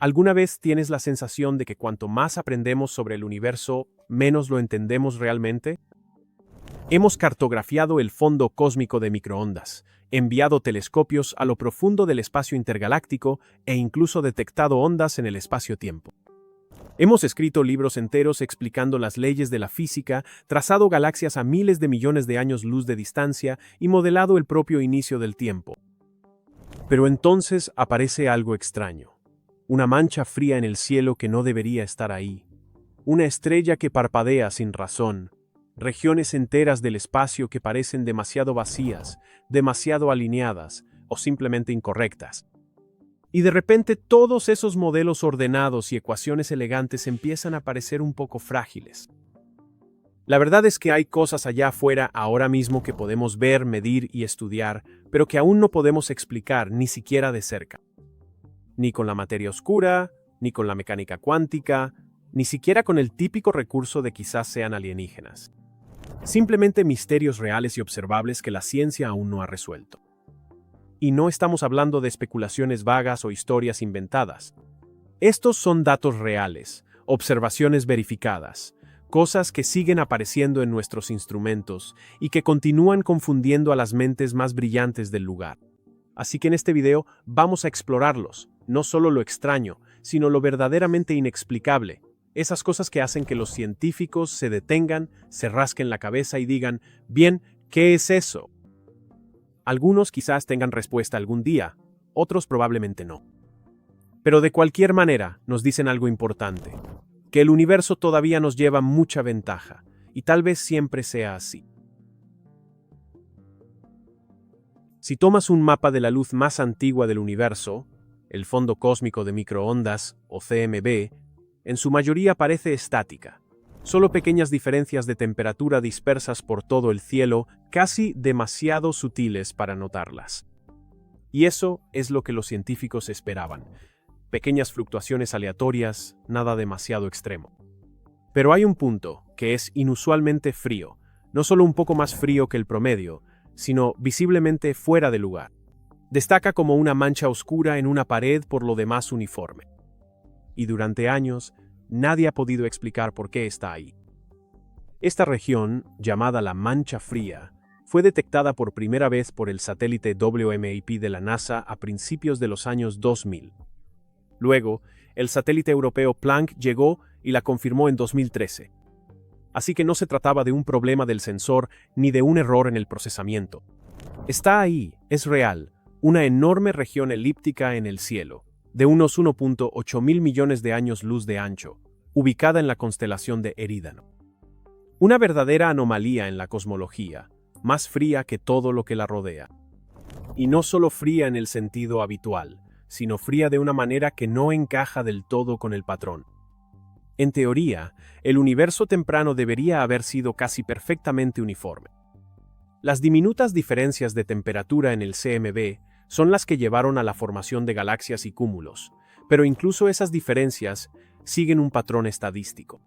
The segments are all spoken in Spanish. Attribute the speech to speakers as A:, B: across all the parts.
A: ¿Alguna vez tienes la sensación de que cuanto más aprendemos sobre el universo, menos lo entendemos realmente? Hemos cartografiado el fondo cósmico de microondas, enviado telescopios a lo profundo del espacio intergaláctico e incluso detectado ondas en el espacio-tiempo. Hemos escrito libros enteros explicando las leyes de la física, trazado galaxias a miles de millones de años luz de distancia y modelado el propio inicio del tiempo. Pero entonces aparece algo extraño. Una mancha fría en el cielo que no debería estar ahí. Una estrella que parpadea sin razón. Regiones enteras del espacio que parecen demasiado vacías, demasiado alineadas o simplemente incorrectas. Y de repente todos esos modelos ordenados y ecuaciones elegantes empiezan a parecer un poco frágiles. La verdad es que hay cosas allá afuera ahora mismo que podemos ver, medir y estudiar, pero que aún no podemos explicar ni siquiera de cerca. Ni con la materia oscura, ni con la mecánica cuántica, ni siquiera con el típico recurso de quizás sean alienígenas. Simplemente misterios reales y observables que la ciencia aún no ha resuelto. Y no estamos hablando de especulaciones vagas o historias inventadas. Estos son datos reales, observaciones verificadas, cosas que siguen apareciendo en nuestros instrumentos y que continúan confundiendo a las mentes más brillantes del lugar. Así que en este video vamos a explorarlos, no solo lo extraño, sino lo verdaderamente inexplicable. Esas cosas que hacen que los científicos se detengan, se rasquen la cabeza y digan, bien, ¿qué es eso? Algunos quizás tengan respuesta algún día, otros probablemente no. Pero de cualquier manera nos dicen algo importante, que el universo todavía nos lleva mucha ventaja, y tal vez siempre sea así. Si tomas un mapa de la luz más antigua del universo, el fondo cósmico de microondas, o CMB, en su mayoría parece estática. Solo pequeñas diferencias de temperatura dispersas por todo el cielo, casi demasiado sutiles para notarlas. Y eso es lo que los científicos esperaban. Pequeñas fluctuaciones aleatorias, nada demasiado extremo. Pero hay un punto que es inusualmente frío, no solo un poco más frío que el promedio, sino visiblemente fuera de lugar. Destaca como una mancha oscura en una pared por lo demás uniforme. Y durante años, nadie ha podido explicar por qué está ahí. Esta región, llamada la Mancha Fría, fue detectada por primera vez por el satélite WMAP de la NASA a principios de los años 2000. Luego, el satélite europeo Planck llegó y la confirmó en 2013. Así que no se trataba de un problema del sensor ni de un error en el procesamiento. Está ahí, es real, una enorme región elíptica en el cielo, de unos 1.8 mil millones de años luz de ancho, ubicada en la constelación de Erídano. Una verdadera anomalía en la cosmología, más fría que todo lo que la rodea. Y no solo fría en el sentido habitual, sino fría de una manera que no encaja del todo con el patrón. En teoría, el universo temprano debería haber sido casi perfectamente uniforme. Las diminutas diferencias de temperatura en el CMB son las que llevaron a la formación de galaxias y cúmulos, pero incluso esas diferencias siguen un patrón estadístico.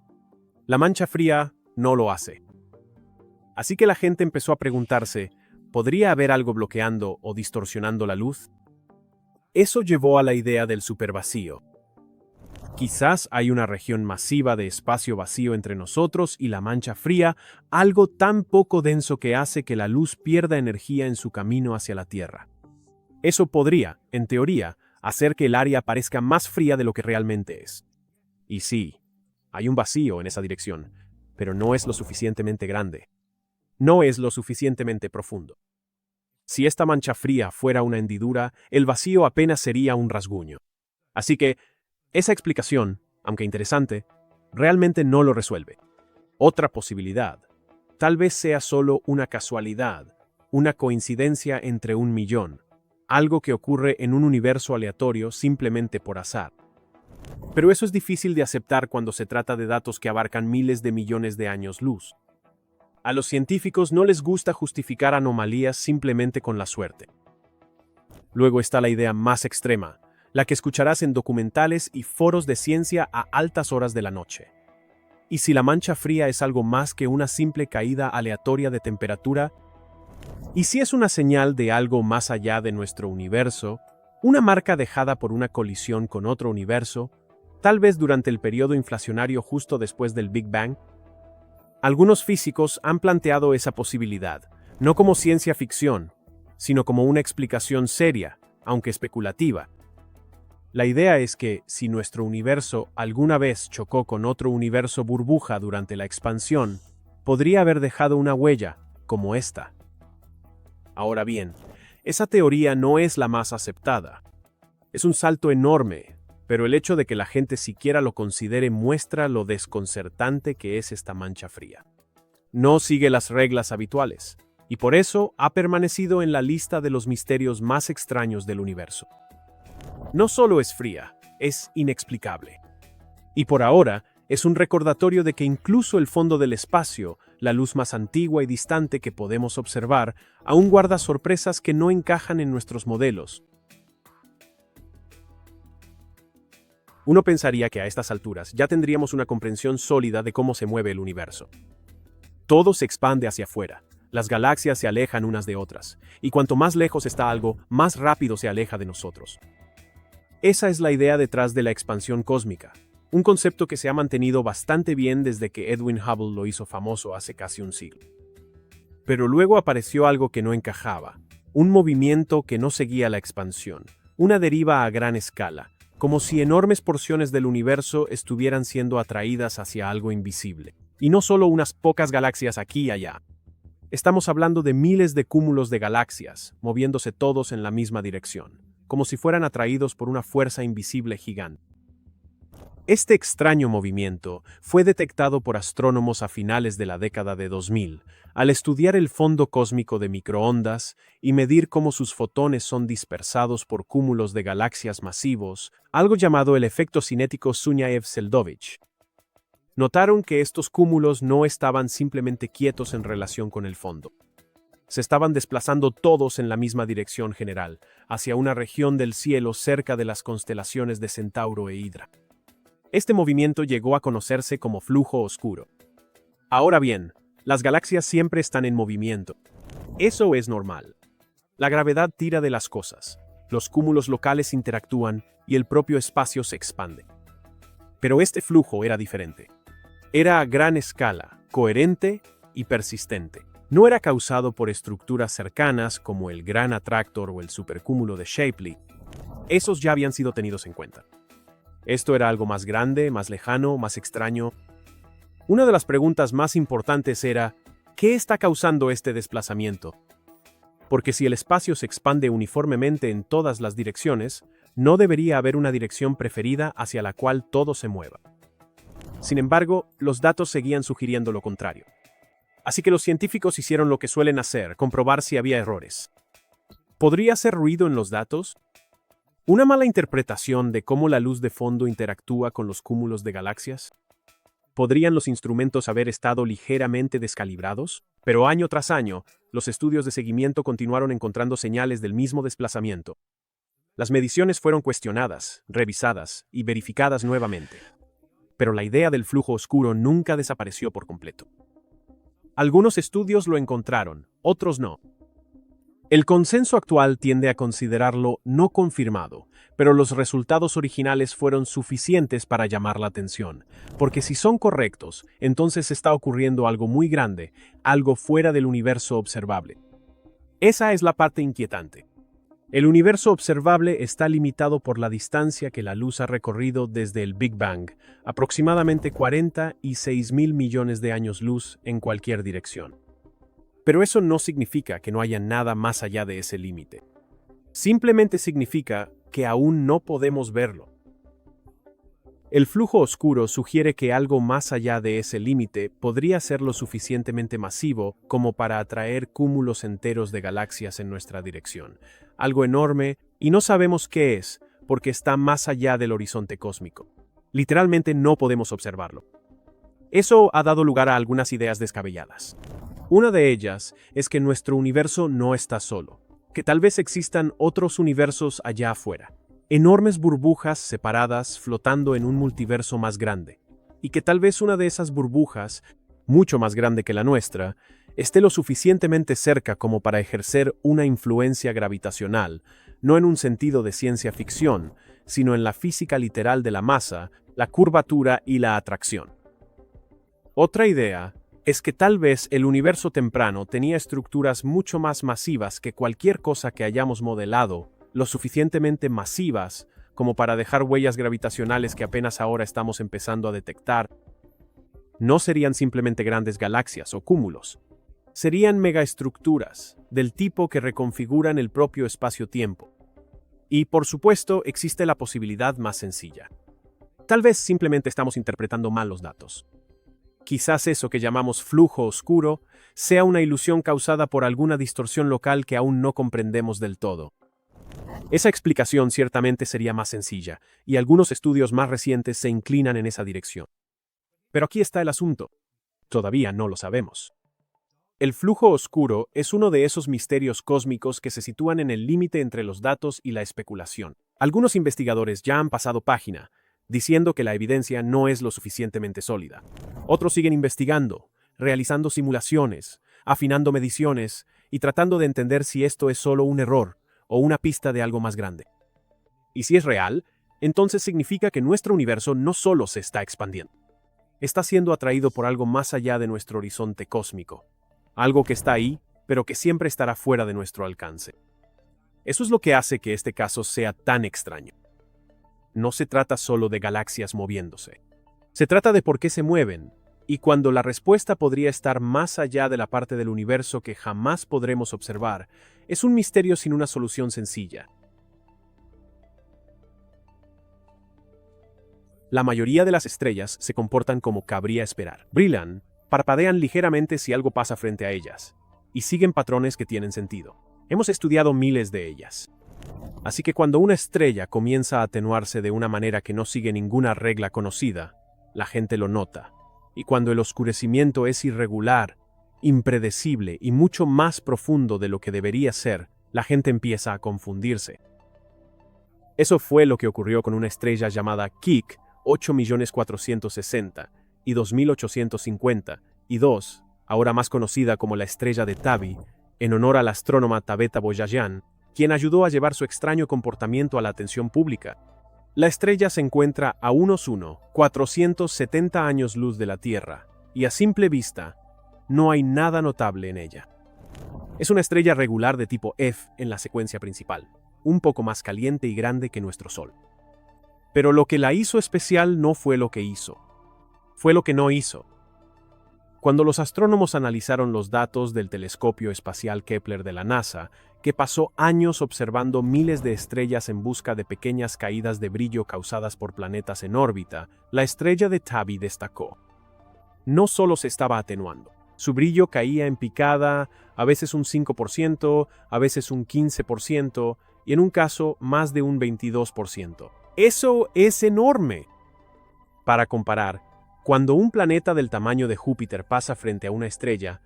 A: La mancha fría no lo hace. Así que la gente empezó a preguntarse, ¿podría haber algo bloqueando o distorsionando la luz? Eso llevó a la idea del supervacío. Quizás hay una región masiva de espacio vacío entre nosotros y la mancha fría, algo tan poco denso que hace que la luz pierda energía en su camino hacia la Tierra. Eso podría, en teoría, hacer que el área parezca más fría de lo que realmente es. Y sí, hay un vacío en esa dirección, pero no es lo suficientemente grande. No es lo suficientemente profundo. Si esta mancha fría fuera una hendidura, el vacío apenas sería un rasguño. Así que, esa explicación, aunque interesante, realmente no lo resuelve. Otra posibilidad, tal vez sea solo una casualidad, una coincidencia entre un millón, algo que ocurre en un universo aleatorio simplemente por azar. Pero eso es difícil de aceptar cuando se trata de datos que abarcan miles de millones de años luz. A los científicos no les gusta justificar anomalías simplemente con la suerte. Luego está la idea más extrema, la que escucharás en documentales y foros de ciencia a altas horas de la noche. ¿Y si la mancha fría es algo más que una simple caída aleatoria de temperatura? ¿Y si es una señal de algo más allá de nuestro universo, una marca dejada por una colisión con otro universo, tal vez durante el periodo inflacionario justo después del Big Bang. Algunos físicos han planteado esa posibilidad, no como ciencia ficción, sino como una explicación seria, aunque especulativa. La idea es que, si nuestro universo alguna vez chocó con otro universo burbuja durante la expansión, podría haber dejado una huella, como esta. Ahora bien, esa teoría no es la más aceptada. Es un salto enorme, pero el hecho de que la gente siquiera lo considere muestra lo desconcertante que es esta mancha fría. No sigue las reglas habituales, y por eso ha permanecido en la lista de los misterios más extraños del universo. No solo es fría, es inexplicable. Y por ahora, es un recordatorio de que incluso el fondo del espacio, la luz más antigua y distante que podemos observar, aún guarda sorpresas que no encajan en nuestros modelos. Uno pensaría que a estas alturas ya tendríamos una comprensión sólida de cómo se mueve el universo. Todo se expande hacia afuera, las galaxias se alejan unas de otras, y cuanto más lejos está algo, más rápido se aleja de nosotros. Esa es la idea detrás de la expansión cósmica, un concepto que se ha mantenido bastante bien desde que Edwin Hubble lo hizo famoso hace casi un siglo. Pero luego apareció algo que no encajaba, un movimiento que no seguía la expansión, una deriva a gran escala, como si enormes porciones del universo estuvieran siendo atraídas hacia algo invisible, y no solo unas pocas galaxias aquí y allá. Estamos hablando de miles de cúmulos de galaxias, moviéndose todos en la misma dirección, como si fueran atraídos por una fuerza invisible gigante. Este extraño movimiento fue detectado por astrónomos a finales de la década de 2000, al estudiar el fondo cósmico de microondas y medir cómo sus fotones son dispersados por cúmulos de galaxias masivos, algo llamado el efecto cinético Sunyaev-Seldovich. Notaron que estos cúmulos no estaban simplemente quietos en relación con el fondo. Se estaban desplazando todos en la misma dirección general, hacia una región del cielo cerca de las constelaciones de Centauro e Hidra. Este movimiento llegó a conocerse como flujo oscuro. Ahora bien, las galaxias siempre están en movimiento. Eso es normal. La gravedad tira de las cosas, los cúmulos locales interactúan y el propio espacio se expande. Pero este flujo era diferente. Era a gran escala, coherente y persistente. No era causado por estructuras cercanas como el Gran Atractor o el supercúmulo de Shapley. Esos ya habían sido tenidos en cuenta. Esto era algo más grande, más lejano, más extraño. Una de las preguntas más importantes era, ¿qué está causando este desplazamiento? Porque si el espacio se expande uniformemente en todas las direcciones, no debería haber una dirección preferida hacia la cual todo se mueva. Sin embargo, los datos seguían sugiriendo lo contrario. Así que los científicos hicieron lo que suelen hacer, comprobar si había errores. ¿Podría ser ruido en los datos? ¿Una mala interpretación de cómo la luz de fondo interactúa con los cúmulos de galaxias? ¿Podrían los instrumentos haber estado ligeramente descalibrados? Pero año tras año, los estudios de seguimiento continuaron encontrando señales del mismo desplazamiento. Las mediciones fueron cuestionadas, revisadas y verificadas nuevamente. Pero la idea del flujo oscuro nunca desapareció por completo. Algunos estudios lo encontraron, otros no. El consenso actual tiende a considerarlo no confirmado, pero los resultados originales fueron suficientes para llamar la atención, porque si son correctos, entonces está ocurriendo algo muy grande, algo fuera del universo observable. Esa es la parte inquietante. El universo observable está limitado por la distancia que la luz ha recorrido desde el Big Bang, aproximadamente 46.000 millones de años luz en cualquier dirección. Pero eso no significa que no haya nada más allá de ese límite. Simplemente significa que aún no podemos verlo. El flujo oscuro sugiere que algo más allá de ese límite podría ser lo suficientemente masivo como para atraer cúmulos enteros de galaxias en nuestra dirección. Algo enorme, y no sabemos qué es, porque está más allá del horizonte cósmico. Literalmente no podemos observarlo. Eso ha dado lugar a algunas ideas descabelladas. Una de ellas es que nuestro universo no está solo, que tal vez existan otros universos allá afuera, enormes burbujas separadas flotando en un multiverso más grande, y que tal vez una de esas burbujas, mucho más grande que la nuestra, esté lo suficientemente cerca como para ejercer una influencia gravitacional, no en un sentido de ciencia ficción, sino en la física literal de la masa, la curvatura y la atracción. Otra idea es que tal vez el universo temprano tenía estructuras mucho más masivas que cualquier cosa que hayamos modelado, lo suficientemente masivas como para dejar huellas gravitacionales que apenas ahora estamos empezando a detectar. No serían simplemente grandes galaxias o cúmulos. Serían megaestructuras, del tipo que reconfiguran el propio espacio-tiempo. Y, por supuesto, existe la posibilidad más sencilla. Tal vez simplemente estamos interpretando mal los datos. Quizás eso que llamamos flujo oscuro sea una ilusión causada por alguna distorsión local que aún no comprendemos del todo. Esa explicación ciertamente sería más sencilla, y algunos estudios más recientes se inclinan en esa dirección. Pero aquí está el asunto. Todavía no lo sabemos. El flujo oscuro es uno de esos misterios cósmicos que se sitúan en el límite entre los datos y la especulación. Algunos investigadores ya han pasado página, diciendo que la evidencia no es lo suficientemente sólida. Otros siguen investigando, realizando simulaciones, afinando mediciones y tratando de entender si esto es solo un error o una pista de algo más grande. Y si es real, entonces significa que nuestro universo no solo se está expandiendo. Está siendo atraído por algo más allá de nuestro horizonte cósmico. Algo que está ahí, pero que siempre estará fuera de nuestro alcance. Eso es lo que hace que este caso sea tan extraño. No se trata solo de galaxias moviéndose. Se trata de por qué se mueven, y cuando la respuesta podría estar más allá de la parte del universo que jamás podremos observar, es un misterio sin una solución sencilla. La mayoría de las estrellas se comportan como cabría esperar. Brillan, parpadean ligeramente si algo pasa frente a ellas, y siguen patrones que tienen sentido. Hemos estudiado miles de ellas. Así que cuando una estrella comienza a atenuarse de una manera que no sigue ninguna regla conocida, la gente lo nota. Y cuando el oscurecimiento es irregular, impredecible y mucho más profundo de lo que debería ser, la gente empieza a confundirse. Eso fue lo que ocurrió con una estrella llamada Kik 8.460.000 y 2.850 y 2, ahora más conocida como la estrella de Tabi, en honor al astrónoma Tabeta Boyajian, quien ayudó a llevar su extraño comportamiento a la atención pública. La estrella se encuentra a unos 470 años luz de la Tierra, y a simple vista, no hay nada notable en ella. Es una estrella regular de tipo F en la secuencia principal, un poco más caliente y grande que nuestro Sol. Pero lo que la hizo especial no fue lo que hizo, fue lo que no hizo. Cuando los astrónomos analizaron los datos del telescopio espacial Kepler de la NASA, que pasó años observando miles de estrellas en busca de pequeñas caídas de brillo causadas por planetas en órbita, la estrella de Tabi destacó. No solo se estaba atenuando, su brillo caía en picada, a veces un 5%, a veces un 15%, y en un caso más de un 22%. ¡Eso es enorme! Para comparar, cuando un planeta del tamaño de Júpiter pasa frente a una estrella,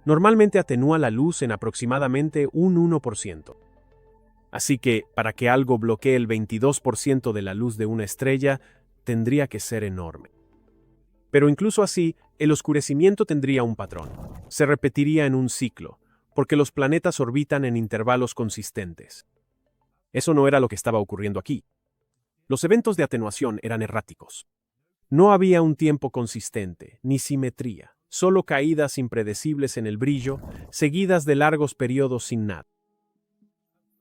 A: normalmente atenúa la luz en aproximadamente un 1%. Así que, para que algo bloquee el 22% de la luz de una estrella, tendría que ser enorme. Pero incluso así, el oscurecimiento tendría un patrón. Se repetiría en un ciclo, porque los planetas orbitan en intervalos consistentes. Eso no era lo que estaba ocurriendo aquí. Los eventos de atenuación eran erráticos. No había un tiempo consistente, ni simetría, solo caídas impredecibles en el brillo, seguidas de largos periodos sin nada.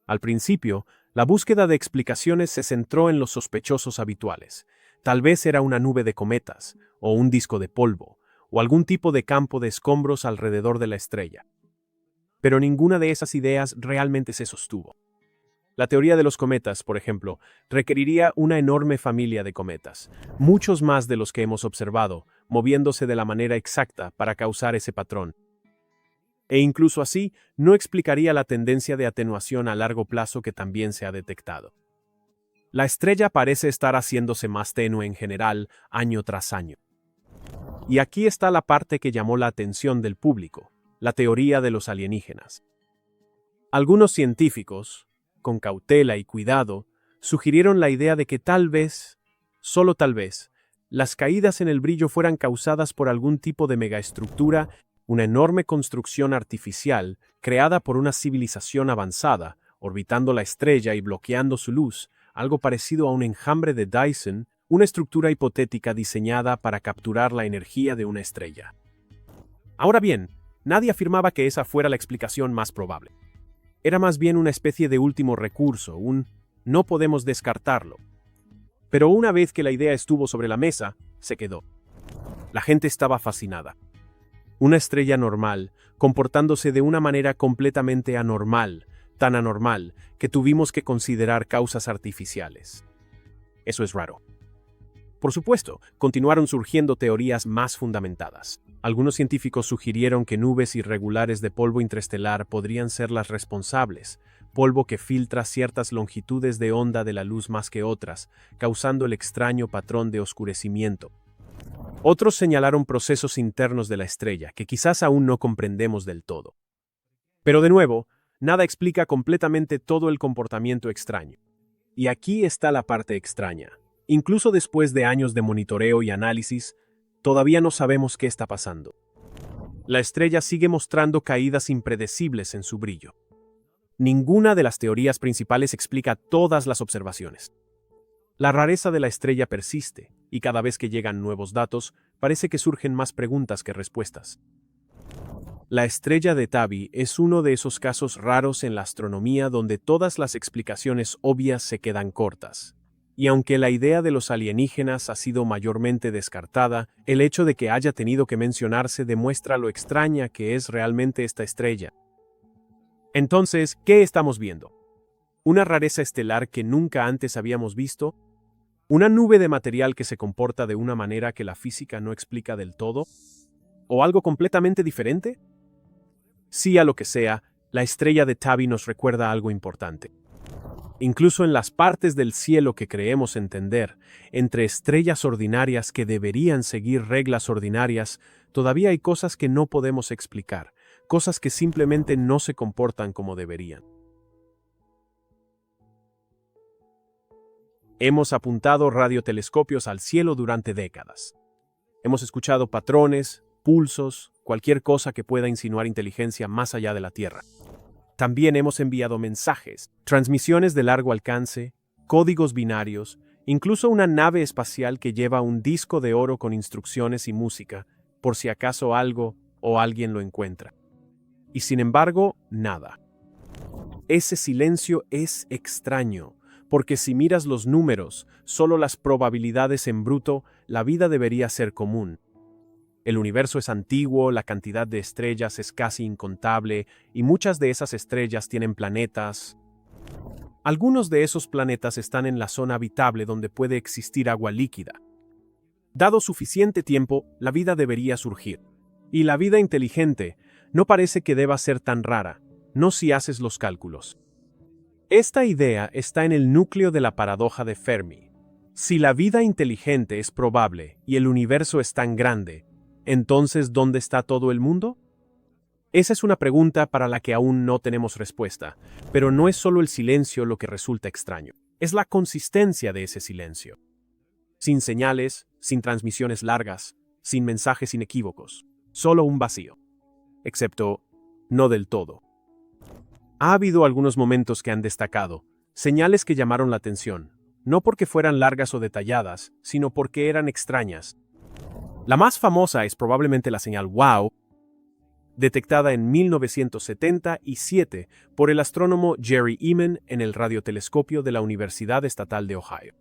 A: Al principio, la búsqueda de explicaciones se centró en los sospechosos habituales. Tal vez era una nube de cometas, o un disco de polvo, o algún tipo de campo de escombros alrededor de la estrella. Pero ninguna de esas ideas realmente se sostuvo. La teoría de los cometas, por ejemplo, requeriría una enorme familia de cometas, muchos más de los que hemos observado, moviéndose de la manera exacta para causar ese patrón. E incluso así, no explicaría la tendencia de atenuación a largo plazo que también se ha detectado. La estrella parece estar haciéndose más tenue en general, año tras año. Y aquí está la parte que llamó la atención del público, la teoría de los alienígenas. Algunos científicos, con cautela y cuidado, sugirieron la idea de que tal vez, solo tal vez, las caídas en el brillo fueran causadas por algún tipo de megaestructura, una enorme construcción artificial creada por una civilización avanzada orbitando la estrella y bloqueando su luz, algo parecido a un enjambre de Dyson, una estructura hipotética diseñada para capturar la energía de una estrella. Ahora bien, nadie afirmaba que esa fuera la explicación más probable. Era más bien una especie de último recurso, un no podemos descartarlo. Pero una vez que la idea estuvo sobre la mesa, se quedó. La gente estaba fascinada. Una estrella normal, comportándose de una manera completamente anormal, tan anormal que tuvimos que considerar causas artificiales. Eso es raro. Por supuesto, continuaron surgiendo teorías más fundamentadas. Algunos científicos sugirieron que nubes irregulares de polvo interestelar podrían ser las responsables, polvo que filtra ciertas longitudes de onda de la luz más que otras, causando el extraño patrón de oscurecimiento. Otros señalaron procesos internos de la estrella que quizás aún no comprendemos del todo. Pero de nuevo, nada explica completamente todo el comportamiento extraño. Y aquí está la parte extraña. Incluso después de años de monitoreo y análisis, todavía no sabemos qué está pasando. La estrella sigue mostrando caídas impredecibles en su brillo. Ninguna de las teorías principales explica todas las observaciones. La rareza de la estrella persiste, y cada vez que llegan nuevos datos, parece que surgen más preguntas que respuestas. La estrella de Tabby es uno de esos casos raros en la astronomía donde todas las explicaciones obvias se quedan cortas. Y aunque la idea de los alienígenas ha sido mayormente descartada, el hecho de que haya tenido que mencionarse demuestra lo extraña que es realmente esta estrella. Entonces, ¿qué estamos viendo? ¿Una rareza estelar que nunca antes habíamos visto? ¿Una nube de material que se comporta de una manera que la física no explica del todo? ¿O algo completamente diferente? Sea lo que sea, la estrella de Tabby nos recuerda algo importante. Incluso en las partes del cielo que creemos entender, entre estrellas ordinarias que deberían seguir reglas ordinarias, todavía hay cosas que no podemos explicar, cosas que simplemente no se comportan como deberían. Hemos apuntado radiotelescopios al cielo durante décadas. Hemos escuchado patrones, pulsos, cualquier cosa que pueda insinuar inteligencia más allá de la Tierra. También hemos enviado mensajes, transmisiones de largo alcance, códigos binarios, incluso una nave espacial que lleva un disco de oro con instrucciones y música, por si acaso algo o alguien lo encuentra. Y sin embargo, nada. Ese silencio es extraño, porque si miras los números, solo las probabilidades en bruto, la vida debería ser común. El universo es antiguo, la cantidad de estrellas es casi incontable, y muchas de esas estrellas tienen planetas. Algunos de esos planetas están en la zona habitable donde puede existir agua líquida. Dado suficiente tiempo, la vida debería surgir. Y la vida inteligente no parece que deba ser tan rara, no si haces los cálculos. Esta idea está en el núcleo de la paradoja de Fermi. Si la vida inteligente es probable y el universo es tan grande, ¿entonces dónde está todo el mundo? Esa es una pregunta para la que aún no tenemos respuesta, pero no es solo el silencio lo que resulta extraño, es la consistencia de ese silencio. Sin señales, sin transmisiones largas, sin mensajes inequívocos, solo un vacío. Excepto, no del todo. Ha habido algunos momentos que han destacado, señales que llamaron la atención, no porque fueran largas o detalladas, sino porque eran extrañas. La más famosa es probablemente la señal WOW, detectada en 1977 por el astrónomo Jerry Ehman en el radiotelescopio de la Universidad Estatal de Ohio.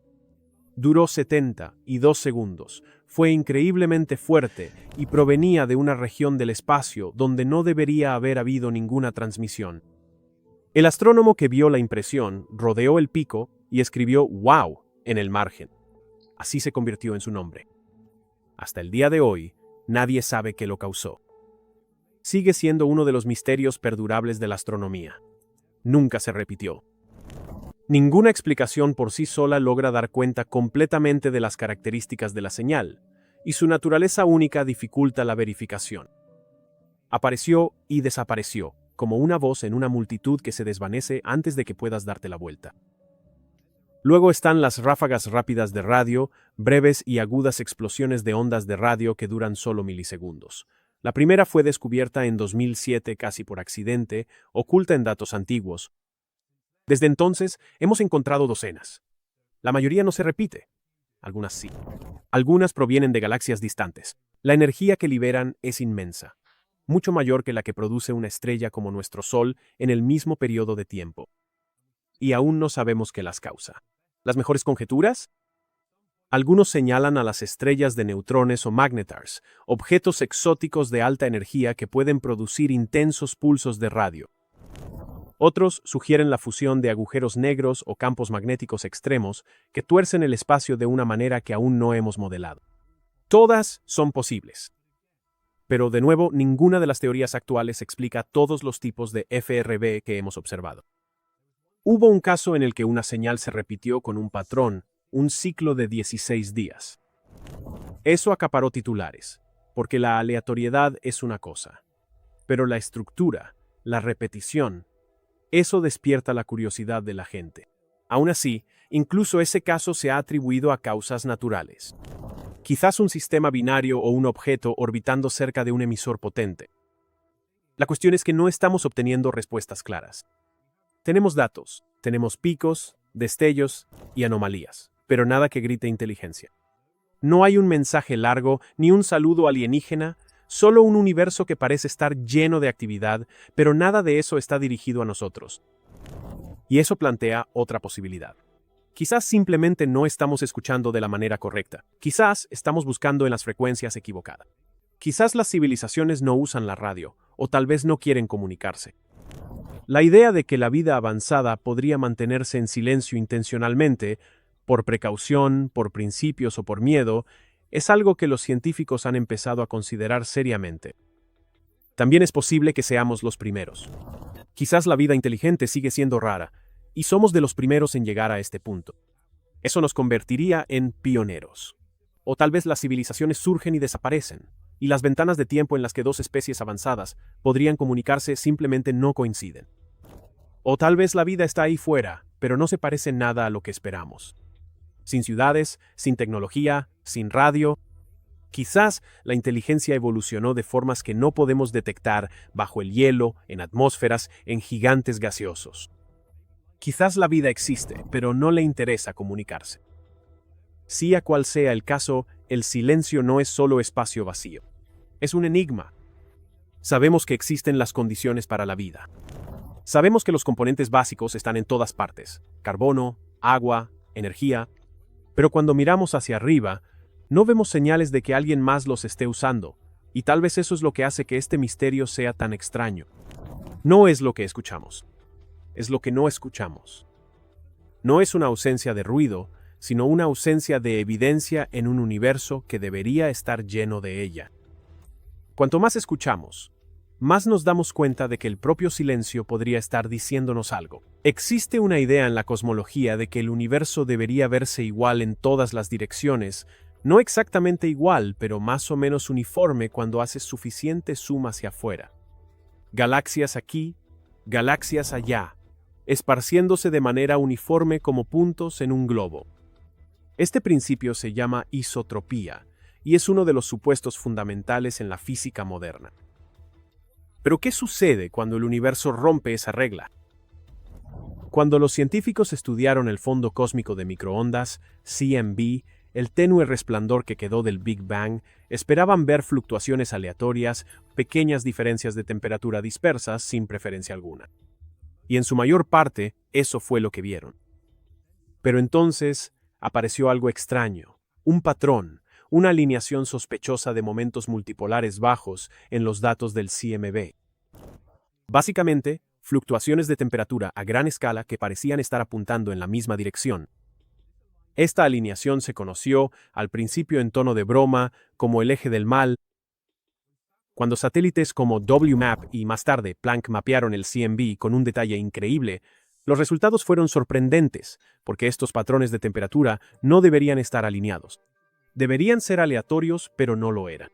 A: Duró 72 segundos, fue increíblemente fuerte y provenía de una región del espacio donde no debería haber habido ninguna transmisión. El astrónomo que vio la impresión rodeó el pico y escribió WOW en el margen. Así se convirtió en su nombre. Hasta el día de hoy, nadie sabe qué lo causó. Sigue siendo uno de los misterios perdurables de la astronomía. Nunca se repitió. Ninguna explicación por sí sola logra dar cuenta completamente de las características de la señal, y su naturaleza única dificulta la verificación. Apareció y desapareció, como una voz en una multitud que se desvanece antes de que puedas darte la vuelta. Luego están las ráfagas rápidas de radio, breves y agudas explosiones de ondas de radio que duran solo milisegundos. La primera fue descubierta en 2007 casi por accidente, oculta en datos antiguos. Desde entonces, hemos encontrado docenas. La mayoría no se repite. Algunas sí. Algunas provienen de galaxias distantes. La energía que liberan es inmensa, mucho mayor que la que produce una estrella como nuestro Sol en el mismo periodo de tiempo. Y aún no sabemos qué las causa. ¿Las mejores conjeturas? Algunos señalan a las estrellas de neutrones o magnetars, objetos exóticos de alta energía que pueden producir intensos pulsos de radio. Otros sugieren la fusión de agujeros negros o campos magnéticos extremos que tuercen el espacio de una manera que aún no hemos modelado. Todas son posibles. Pero de nuevo, ninguna de las teorías actuales explica todos los tipos de FRB que hemos observado. Hubo un caso en el que una señal se repitió con un patrón, un ciclo de 16 días. Eso acaparó titulares, porque la aleatoriedad es una cosa. Pero la estructura, la repetición, eso despierta la curiosidad de la gente. Aún así, incluso ese caso se ha atribuido a causas naturales. Quizás un sistema binario o un objeto orbitando cerca de un emisor potente. La cuestión es que no estamos obteniendo respuestas claras. Tenemos datos, tenemos picos, destellos y anomalías, pero nada que grite inteligencia. No hay un mensaje largo ni un saludo alienígena, solo un universo que parece estar lleno de actividad, pero nada de eso está dirigido a nosotros. Y eso plantea otra posibilidad. Quizás simplemente no estamos escuchando de la manera correcta. Quizás estamos buscando en las frecuencias equivocadas. Quizás las civilizaciones no usan la radio, o tal vez no quieren comunicarse. La idea de que la vida avanzada podría mantenerse en silencio intencionalmente, por precaución, por principios o por miedo, es algo que los científicos han empezado a considerar seriamente. También es posible que seamos los primeros. Quizás la vida inteligente sigue siendo rara, y somos de los primeros en llegar a este punto. Eso nos convertiría en pioneros. O tal vez las civilizaciones surgen y desaparecen, y las ventanas de tiempo en las que dos especies avanzadas podrían comunicarse simplemente no coinciden. O tal vez la vida está ahí fuera, pero no se parece nada a lo que esperamos. Sin ciudades, sin tecnología, sin radio. Quizás la inteligencia evolucionó de formas que no podemos detectar bajo el hielo, en atmósferas, en gigantes gaseosos. Quizás la vida existe, pero no le interesa comunicarse. Sea cual sea el caso, el silencio no es solo espacio vacío. Es un enigma. Sabemos que existen las condiciones para la vida. Sabemos que los componentes básicos están en todas partes: carbono, agua, energía. Pero cuando miramos hacia arriba, no vemos señales de que alguien más los esté usando, y tal vez eso es lo que hace que este misterio sea tan extraño. No es lo que escuchamos. Es lo que no escuchamos. No es una ausencia de ruido, sino una ausencia de evidencia en un universo que debería estar lleno de ella. Cuanto más escuchamos, más nos damos cuenta de que el propio silencio podría estar diciéndonos algo. Existe una idea en la cosmología de que el universo debería verse igual en todas las direcciones, no exactamente igual, pero más o menos uniforme cuando haces suficiente zoom hacia afuera. Galaxias aquí, galaxias allá, esparciéndose de manera uniforme como puntos en un globo. Este principio se llama isotropía y es uno de los supuestos fundamentales en la física moderna. Pero ¿qué sucede cuando el universo rompe esa regla? Cuando los científicos estudiaron el fondo cósmico de microondas, CMB, el tenue resplandor que quedó del Big Bang, esperaban ver fluctuaciones aleatorias, pequeñas diferencias de temperatura dispersas sin preferencia alguna. Y en su mayor parte, eso fue lo que vieron. Pero entonces apareció algo extraño, un patrón, una alineación sospechosa de momentos multipolares bajos en los datos del CMB. Básicamente, fluctuaciones de temperatura a gran escala que parecían estar apuntando en la misma dirección. Esta alineación se conoció, al principio en tono de broma, como el eje del mal. Cuando satélites como WMAP y más tarde Planck mapearon el CMB con un detalle increíble, los resultados fueron sorprendentes, porque estos patrones de temperatura no deberían estar alineados. Deberían ser aleatorios, pero no lo eran.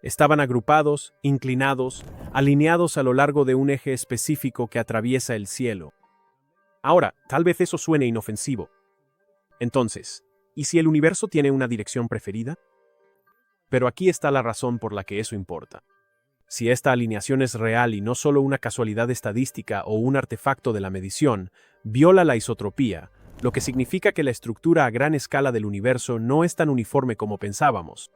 A: Estaban agrupados, inclinados, alineados a lo largo de un eje específico que atraviesa el cielo. Ahora, tal vez eso suene inofensivo. Entonces, ¿y si el universo tiene una dirección preferida? Pero aquí está la razón por la que eso importa. Si esta alineación es real y no solo una casualidad estadística o un artefacto de la medición, viola la isotropía, lo que significa que la estructura a gran escala del universo no es tan uniforme como pensábamos.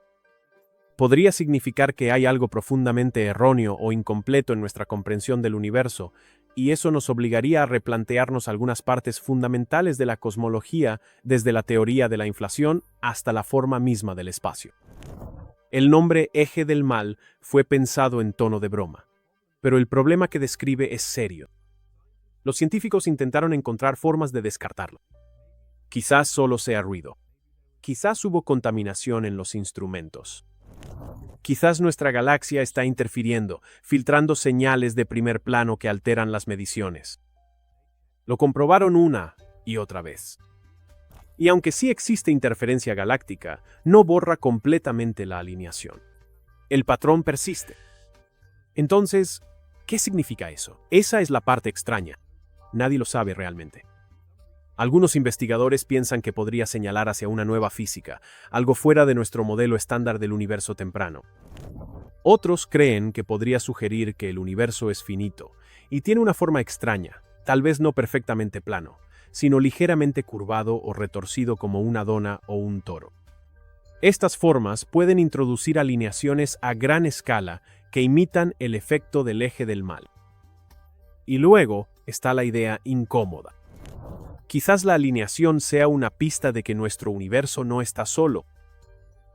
A: Podría significar que hay algo profundamente erróneo o incompleto en nuestra comprensión del universo, y eso nos obligaría a replantearnos algunas partes fundamentales de la cosmología, desde la teoría de la inflación hasta la forma misma del espacio. El nombre eje del mal fue pensado en tono de broma, pero el problema que describe es serio. Los científicos intentaron encontrar formas de descartarlo. Quizás solo sea ruido. Quizás hubo contaminación en los instrumentos. Quizás nuestra galaxia está interfiriendo, filtrando señales de primer plano que alteran las mediciones. Lo comprobaron una y otra vez. Y aunque sí existe interferencia galáctica, no borra completamente la alineación. El patrón persiste. Entonces, ¿qué significa eso? Esa es la parte extraña. Nadie lo sabe realmente. Algunos investigadores piensan que podría señalar hacia una nueva física, algo fuera de nuestro modelo estándar del universo temprano. Otros creen que podría sugerir que el universo es finito y tiene una forma extraña, tal vez no perfectamente plano, sino ligeramente curvado o retorcido como una dona o un toro. Estas formas pueden introducir alineaciones a gran escala que imitan el efecto del eje del mal. Y luego está la idea incómoda. Quizás la alineación sea una pista de que nuestro universo no está solo.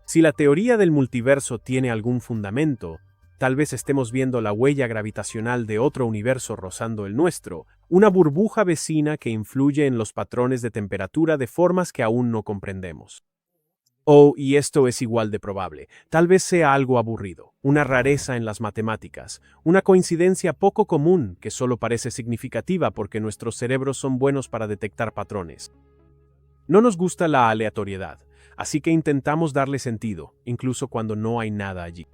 A: Si la teoría del multiverso tiene algún fundamento, tal vez estemos viendo la huella gravitacional de otro universo rozando el nuestro, una burbuja vecina que influye en los patrones de temperatura de formas que aún no comprendemos. Y esto es igual de probable, tal vez sea algo aburrido, una rareza en las matemáticas, una coincidencia poco común que solo parece significativa porque nuestros cerebros son buenos para detectar patrones. No nos gusta la aleatoriedad, así que intentamos darle sentido, incluso cuando no hay nada allí.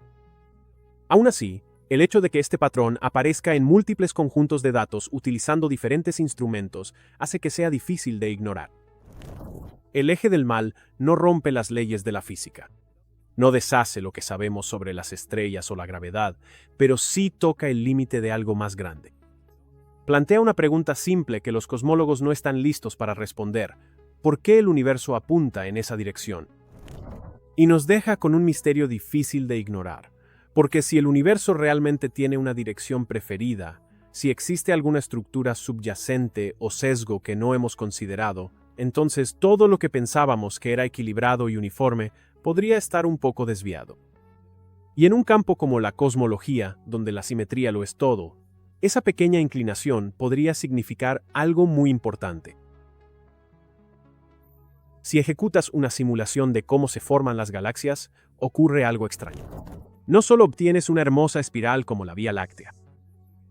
A: Aún así, el hecho de que este patrón aparezca en múltiples conjuntos de datos utilizando diferentes instrumentos hace que sea difícil de ignorar. El eje del mal no rompe las leyes de la física. No deshace lo que sabemos sobre las estrellas o la gravedad, pero sí toca el límite de algo más grande. Plantea una pregunta simple que los cosmólogos no están listos para responder: ¿por qué el universo apunta en esa dirección? Y nos deja con un misterio difícil de ignorar, porque si el universo realmente tiene una dirección preferida, si existe alguna estructura subyacente o sesgo que no hemos considerado, entonces todo lo que pensábamos que era equilibrado y uniforme podría estar un poco desviado. Y en un campo como la cosmología, donde la simetría lo es todo, esa pequeña inclinación podría significar algo muy importante. Si ejecutas una simulación de cómo se forman las galaxias, ocurre algo extraño. No solo obtienes una hermosa espiral como la Vía Láctea,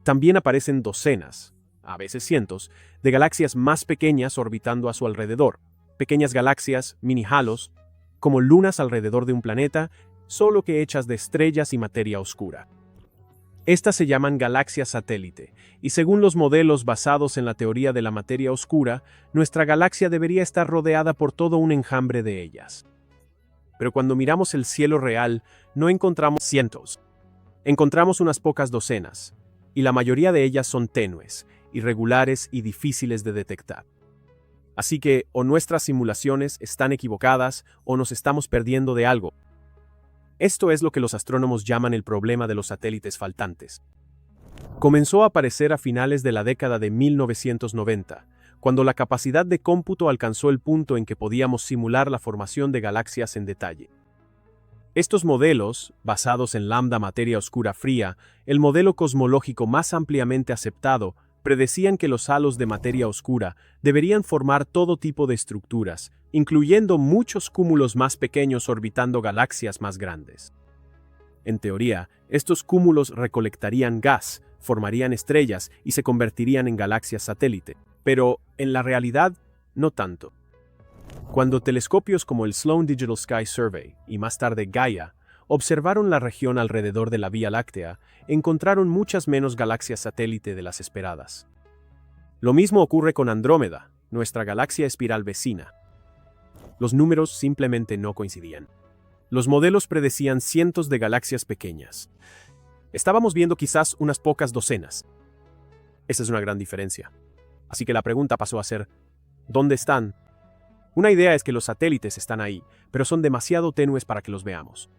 A: también aparecen docenas, a veces cientos, de galaxias más pequeñas orbitando a su alrededor, pequeñas galaxias, mini halos, como lunas alrededor de un planeta, solo que hechas de estrellas y materia oscura. Estas se llaman galaxias satélite, y según los modelos basados en la teoría de la materia oscura, nuestra galaxia debería estar rodeada por todo un enjambre de ellas. Pero cuando miramos el cielo real, no encontramos cientos. Encontramos unas pocas docenas, y la mayoría de ellas son tenues, irregulares y difíciles de detectar. Así que o nuestras simulaciones están equivocadas o nos estamos perdiendo de algo. Esto es lo que los astrónomos llaman el problema de los satélites faltantes. Comenzó a aparecer a finales de la década de 1990, cuando la capacidad de cómputo alcanzó el punto en que podíamos simular la formación de galaxias en detalle. Estos modelos, basados en lambda materia oscura fría, el modelo cosmológico más ampliamente aceptado, predecían que los halos de materia oscura deberían formar todo tipo de estructuras, incluyendo muchos cúmulos más pequeños orbitando galaxias más grandes. En teoría, estos cúmulos recolectarían gas, formarían estrellas y se convertirían en galaxias satélite, pero en la realidad, no tanto. Cuando telescopios como el Sloan Digital Sky Survey y más tarde Gaia observaron la región alrededor de la Vía Láctea, encontraron muchas menos galaxias satélite de las esperadas. Lo mismo ocurre con Andrómeda, nuestra galaxia espiral vecina. Los números simplemente no coincidían. Los modelos predecían cientos de galaxias pequeñas. Estábamos viendo quizás unas pocas docenas. Esa es una gran diferencia. Así que la pregunta pasó a ser, ¿dónde están? Una idea es que los satélites están ahí, pero son demasiado tenues para que los veamos.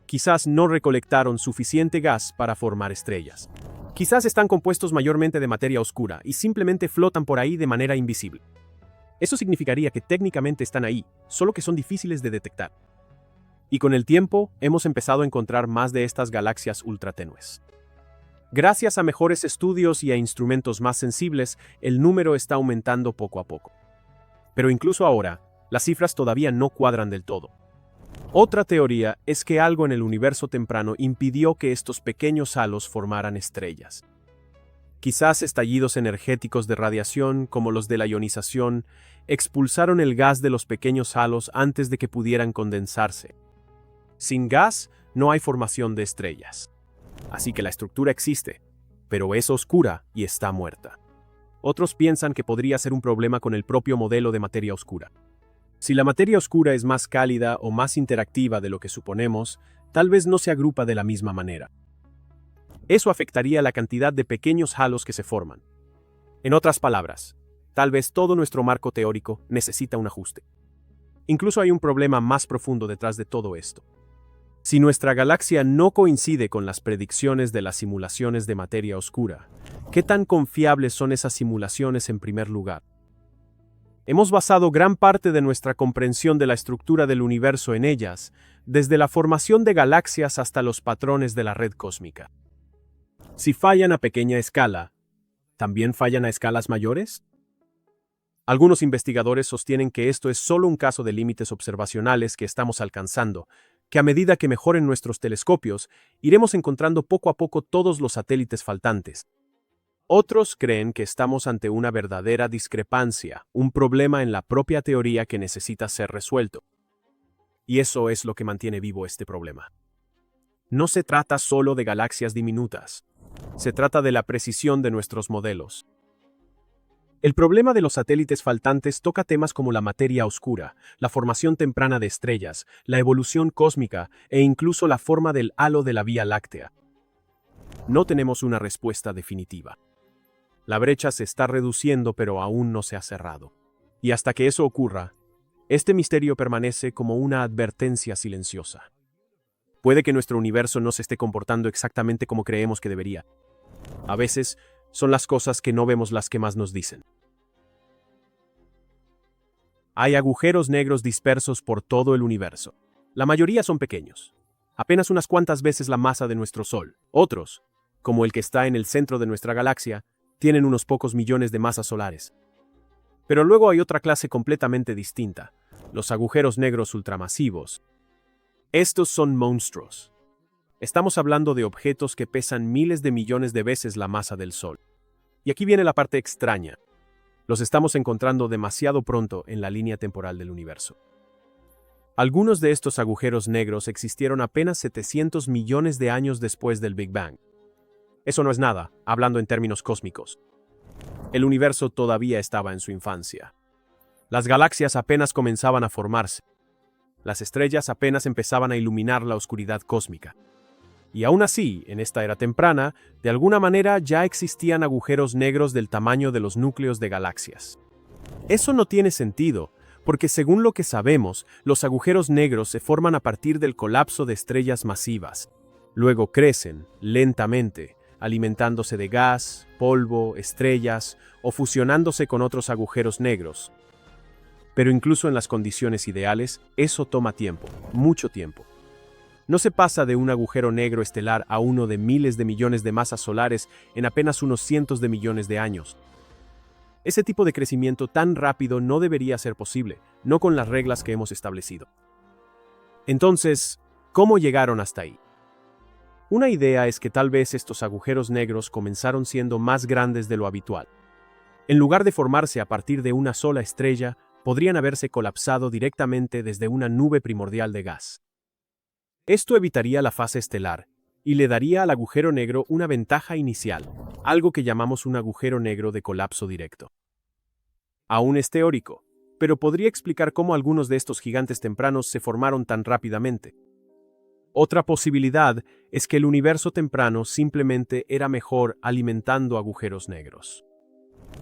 A: Quizás no recolectaron suficiente gas para formar estrellas. Quizás están compuestos mayormente de materia oscura y simplemente flotan por ahí de manera invisible. Eso significaría que técnicamente están ahí, solo que son difíciles de detectar. Y con el tiempo, hemos empezado a encontrar más de estas galaxias ultratenues. Gracias a mejores estudios y a instrumentos más sensibles, el número está aumentando poco a poco. Pero incluso ahora, las cifras todavía no cuadran del todo. Otra teoría es que algo en el universo temprano impidió que estos pequeños halos formaran estrellas. Quizás estallidos energéticos de radiación, como los de la ionización, expulsaron el gas de los pequeños halos antes de que pudieran condensarse. Sin gas, no hay formación de estrellas. Así que la estructura existe, pero es oscura y está muerta. Otros piensan que podría ser un problema con el propio modelo de materia oscura. Si la materia oscura es más cálida o más interactiva de lo que suponemos, tal vez no se agrupa de la misma manera. Eso afectaría la cantidad de pequeños halos que se forman. En otras palabras, tal vez todo nuestro marco teórico necesita un ajuste. Incluso hay un problema más profundo detrás de todo esto. Si nuestra galaxia no coincide con las predicciones de las simulaciones de materia oscura, ¿qué tan confiables son esas simulaciones en primer lugar? Hemos basado gran parte de nuestra comprensión de la estructura del universo en ellas, desde la formación de galaxias hasta los patrones de la red cósmica. Si fallan a pequeña escala, ¿también fallan a escalas mayores? Algunos investigadores sostienen que esto es solo un caso de límites observacionales que estamos alcanzando, que a medida que mejoren nuestros telescopios, iremos encontrando poco a poco todos los satélites faltantes. Otros creen que estamos ante una verdadera discrepancia, un problema en la propia teoría que necesita ser resuelto. Y eso es lo que mantiene vivo este problema. No se trata solo de galaxias diminutas, se trata de la precisión de nuestros modelos. El problema de los satélites faltantes toca temas como la materia oscura, la formación temprana de estrellas, la evolución cósmica e incluso la forma del halo de la Vía Láctea. No tenemos una respuesta definitiva. La brecha se está reduciendo, pero aún no se ha cerrado. Y hasta que eso ocurra, este misterio permanece como una advertencia silenciosa. Puede que nuestro universo no se esté comportando exactamente como creemos que debería. A veces, son las cosas que no vemos las que más nos dicen. Hay agujeros negros dispersos por todo el universo. La mayoría son pequeños, apenas unas cuantas veces la masa de nuestro Sol. Otros, como el que está en el centro de nuestra galaxia, tienen unos pocos millones de masas solares. Pero luego hay otra clase completamente distinta, los agujeros negros ultramasivos. Estos son monstruos. Estamos hablando de objetos que pesan miles de millones de veces la masa del Sol. Y aquí viene la parte extraña. Los estamos encontrando demasiado pronto en la línea temporal del universo. Algunos de estos agujeros negros existieron apenas 700 millones de años después del Big Bang. Eso no es nada, hablando en términos cósmicos. El universo todavía estaba en su infancia. Las galaxias apenas comenzaban a formarse. Las estrellas apenas empezaban a iluminar la oscuridad cósmica. Y aún así, en esta era temprana, de alguna manera ya existían agujeros negros del tamaño de los núcleos de galaxias. Eso no tiene sentido, porque según lo que sabemos, los agujeros negros se forman a partir del colapso de estrellas masivas. Luego crecen, lentamente, alimentándose de gas, polvo, estrellas o fusionándose con otros agujeros negros. Pero incluso en las condiciones ideales, eso toma tiempo, mucho tiempo. No se pasa de un agujero negro estelar a uno de miles de millones de masas solares en apenas unos cientos de millones de años. Ese tipo de crecimiento tan rápido no debería ser posible, no con las reglas que hemos establecido. Entonces, ¿cómo llegaron hasta ahí? Una idea es que tal vez estos agujeros negros comenzaron siendo más grandes de lo habitual. En lugar de formarse a partir de una sola estrella, podrían haberse colapsado directamente desde una nube primordial de gas. Esto evitaría la fase estelar y le daría al agujero negro una ventaja inicial, algo que llamamos un agujero negro de colapso directo. Aún es teórico, pero podría explicar cómo algunos de estos gigantes tempranos se formaron tan rápidamente. Otra posibilidad es que el universo temprano simplemente era mejor alimentando agujeros negros.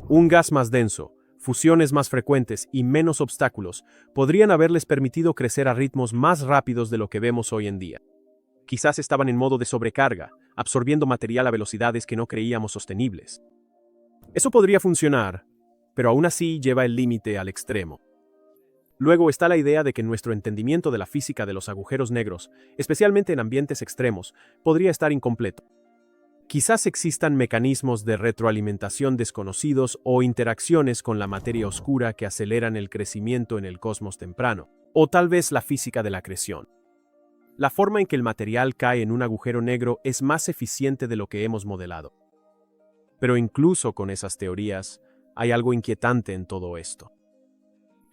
A: Un gas más denso, fusiones más frecuentes y menos obstáculos podrían haberles permitido crecer a ritmos más rápidos de lo que vemos hoy en día. Quizás estaban en modo de sobrecarga, absorbiendo material a velocidades que no creíamos sostenibles. Eso podría funcionar, pero aún así lleva el límite al extremo. Luego está la idea de que nuestro entendimiento de la física de los agujeros negros, especialmente en ambientes extremos, podría estar incompleto. Quizás existan mecanismos de retroalimentación desconocidos o interacciones con la materia oscura que aceleran el crecimiento en el cosmos temprano, o tal vez la física de la acreción. La forma en que el material cae en un agujero negro es más eficiente de lo que hemos modelado. Pero incluso con esas teorías, hay algo inquietante en todo esto.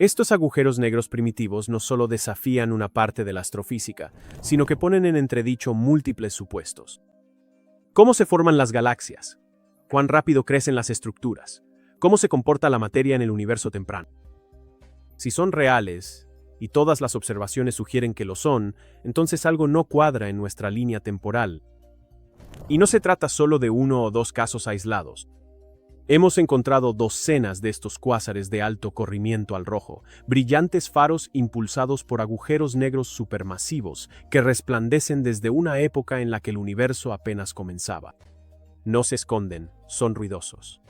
A: Estos agujeros negros primitivos no solo desafían una parte de la astrofísica, sino que ponen en entredicho múltiples supuestos. ¿Cómo se forman las galaxias? ¿Cuán rápido crecen las estructuras? ¿Cómo se comporta la materia en el universo temprano? Si son reales, y todas las observaciones sugieren que lo son, entonces algo no cuadra en nuestra línea temporal. Y no se trata solo de uno o dos casos aislados. Hemos encontrado docenas de estos cuásares de alto corrimiento al rojo, brillantes faros impulsados por agujeros negros supermasivos que resplandecen desde una época en la que el universo apenas comenzaba. No se esconden, son ruidosos.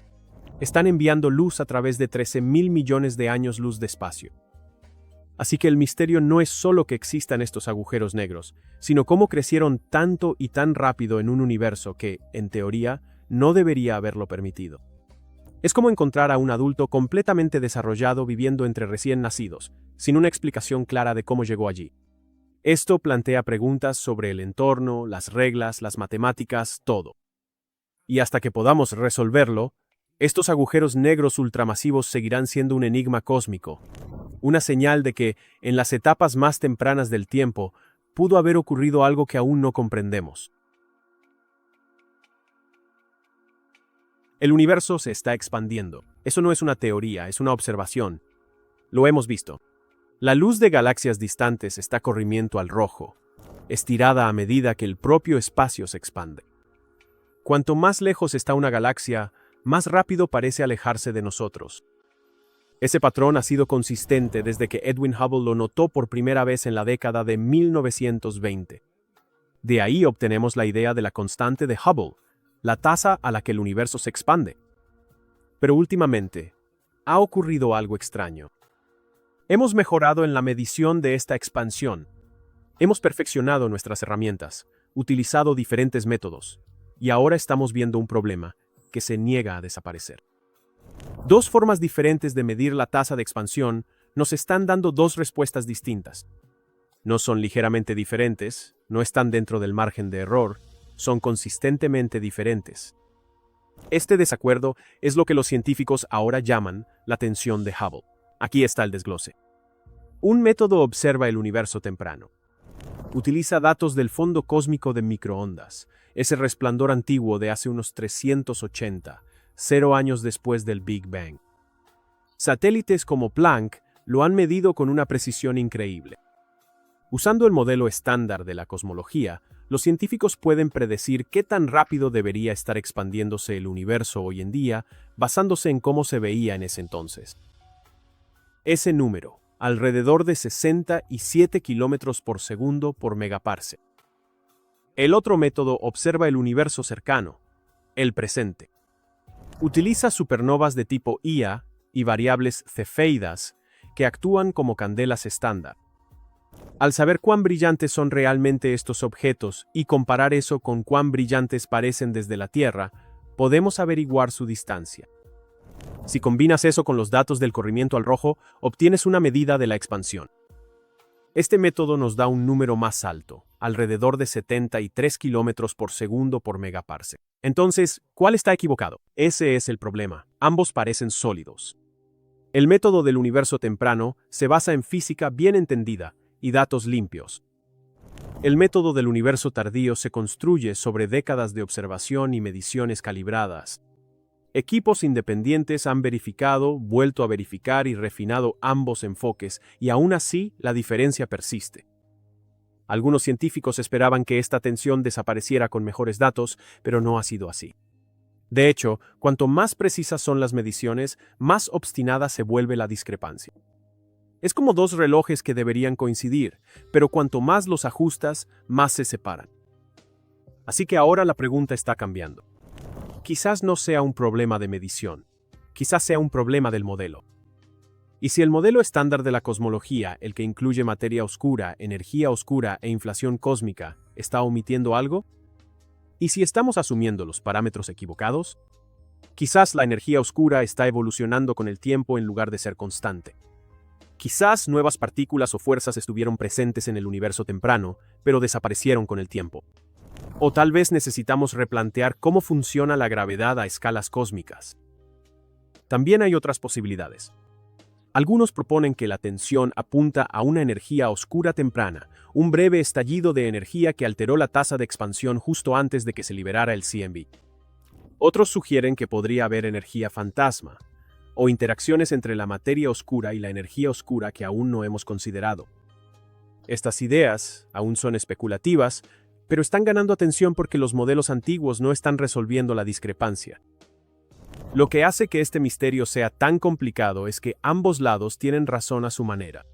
A: Están enviando luz a través de 13.000 millones de años luz de espacio. Así que el misterio no es solo que existan estos agujeros negros, sino cómo crecieron tanto y tan rápido en un universo que, en teoría, no debería haberlo permitido. Es como encontrar a un adulto completamente desarrollado viviendo entre recién nacidos, sin una explicación clara de cómo llegó allí. Esto plantea preguntas sobre el entorno, las reglas, las matemáticas, todo. Y hasta que podamos resolverlo, estos agujeros negros ultramasivos seguirán siendo un enigma cósmico, una señal de que, en las etapas más tempranas del tiempo, pudo haber ocurrido algo que aún no comprendemos. El universo se está expandiendo. Eso no es una teoría, es una observación. Lo hemos visto. La luz de galaxias distantes está corrimiendo al rojo, estirada a medida que el propio espacio se expande. Cuanto más lejos está una galaxia, más rápido parece alejarse de nosotros. Ese patrón ha sido consistente desde que Edwin Hubble lo notó por primera vez en la década de 1920. De ahí obtenemos la idea de la constante de Hubble, la tasa a la que el universo se expande. Pero últimamente, ha ocurrido algo extraño. Hemos mejorado en la medición de esta expansión. Hemos perfeccionado nuestras herramientas, utilizado diferentes métodos, y ahora estamos viendo un problema que se niega a desaparecer. Dos formas diferentes de medir la tasa de expansión nos están dando dos respuestas distintas. No son ligeramente diferentes, no están dentro del margen de error, son consistentemente diferentes. Este desacuerdo es lo que los científicos ahora llaman la tensión de Hubble. Aquí está el desglose. Un método observa el universo temprano. Utiliza datos del fondo cósmico de microondas, ese resplandor antiguo de hace unos 380, 0 años después del Big Bang. Satélites como Planck lo han medido con una precisión increíble. Usando el modelo estándar de la cosmología, los científicos pueden predecir qué tan rápido debería estar expandiéndose el universo hoy en día, basándose en cómo se veía en ese entonces. Ese número, alrededor de 67 kilómetros por segundo por megaparsec. El otro método observa el universo cercano, el presente. Utiliza supernovas de tipo Ia y variables cefeidas que actúan como candelas estándar. Al saber cuán brillantes son realmente estos objetos y comparar eso con cuán brillantes parecen desde la Tierra, podemos averiguar su distancia. Si combinas eso con los datos del corrimiento al rojo, obtienes una medida de la expansión. Este método nos da un número más alto, alrededor de 73 kilómetros por segundo por megaparsec. Entonces, ¿cuál está equivocado? Ese es el problema. Ambos parecen sólidos. El método del universo temprano se basa en física bien entendida y datos limpios. El método del universo tardío se construye sobre décadas de observación y mediciones calibradas. Equipos independientes han verificado, vuelto a verificar y refinado ambos enfoques, y aún así la diferencia persiste. Algunos científicos esperaban que esta tensión desapareciera con mejores datos, pero no ha sido así. De hecho, cuanto más precisas son las mediciones, más obstinada se vuelve la discrepancia. Es como dos relojes que deberían coincidir, pero cuanto más los ajustas, más se separan. Así que ahora la pregunta está cambiando. Quizás no sea un problema de medición, quizás sea un problema del modelo. Y si el modelo estándar de la cosmología, el que incluye materia oscura, energía oscura e inflación cósmica, está omitiendo algo? ¿Y si estamos asumiendo los parámetros equivocados? Quizás la energía oscura está evolucionando con el tiempo en lugar de ser constante. Quizás nuevas partículas o fuerzas estuvieron presentes en el universo temprano, pero desaparecieron con el tiempo. O tal vez necesitamos replantear cómo funciona la gravedad a escalas cósmicas. También hay otras posibilidades. Algunos proponen que la tensión apunta a una energía oscura temprana, un breve estallido de energía que alteró la tasa de expansión justo antes de que se liberara el CMB. Otros sugieren que podría haber energía fantasma, o interacciones entre la materia oscura y la energía oscura que aún no hemos considerado. Estas ideas aún son especulativas, pero están ganando atención porque los modelos antiguos no están resolviendo la discrepancia. Lo que hace que este misterio sea tan complicado es que ambos lados tienen razón a su manera.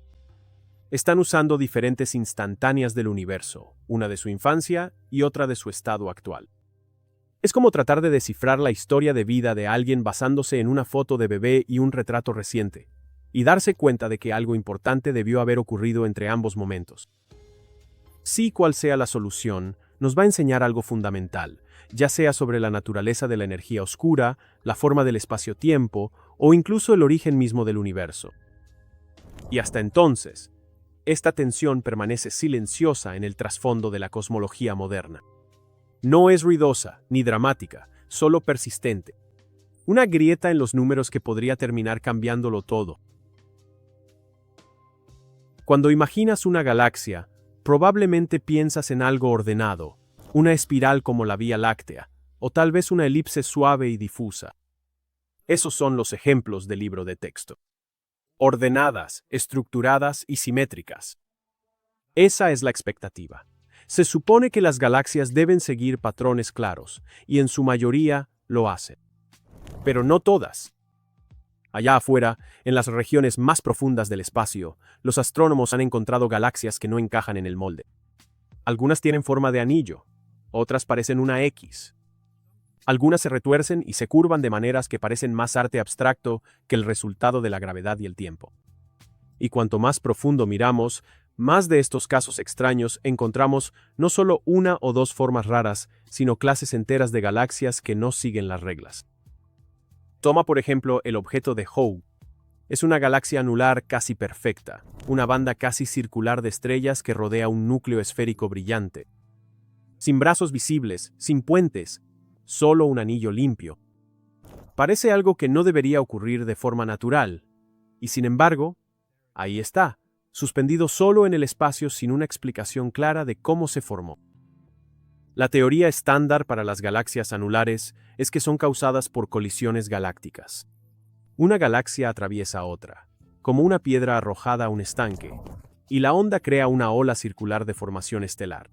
A: Están usando diferentes instantáneas del universo, una de su infancia y otra de su estado actual. Es como tratar de descifrar la historia de vida de alguien basándose en una foto de bebé y un retrato reciente, y darse cuenta de que algo importante debió haber ocurrido entre ambos momentos. Sea cual sea la solución, nos va a enseñar algo fundamental, ya sea sobre la naturaleza de la energía oscura, la forma del espacio-tiempo o incluso el origen mismo del universo. Y hasta entonces, esta tensión permanece silenciosa en el trasfondo de la cosmología moderna. No es ruidosa ni dramática, solo persistente. Una grieta en los números que podría terminar cambiándolo todo. Cuando imaginas una galaxia, probablemente piensas en algo ordenado, una espiral como la Vía Láctea, o tal vez una elipse suave y difusa. Esos son los ejemplos del libro de texto. Ordenadas, estructuradas y simétricas. Esa es la expectativa. Se supone que las galaxias deben seguir patrones claros, y en su mayoría lo hacen. Pero no todas. Allá afuera, en las regiones más profundas del espacio, los astrónomos han encontrado galaxias que no encajan en el molde. Algunas tienen forma de anillo, otras parecen una X. Algunas se retuercen y se curvan de maneras que parecen más arte abstracto que el resultado de la gravedad y el tiempo. Y cuanto más profundo miramos, más de estos casos extraños encontramos no solo una o dos formas raras, sino clases enteras de galaxias que no siguen las reglas. Toma por ejemplo el objeto de Hough. Es una galaxia anular casi perfecta, una banda casi circular de estrellas que rodea un núcleo esférico brillante. Sin brazos visibles, sin puentes, solo un anillo limpio. Parece algo que no debería ocurrir de forma natural, y sin embargo, ahí está, suspendido solo en el espacio sin una explicación clara de cómo se formó. La teoría estándar para las galaxias anulares es que son causadas por colisiones galácticas. Una galaxia atraviesa otra, como una piedra arrojada a un estanque, y la onda crea una ola circular de formación estelar.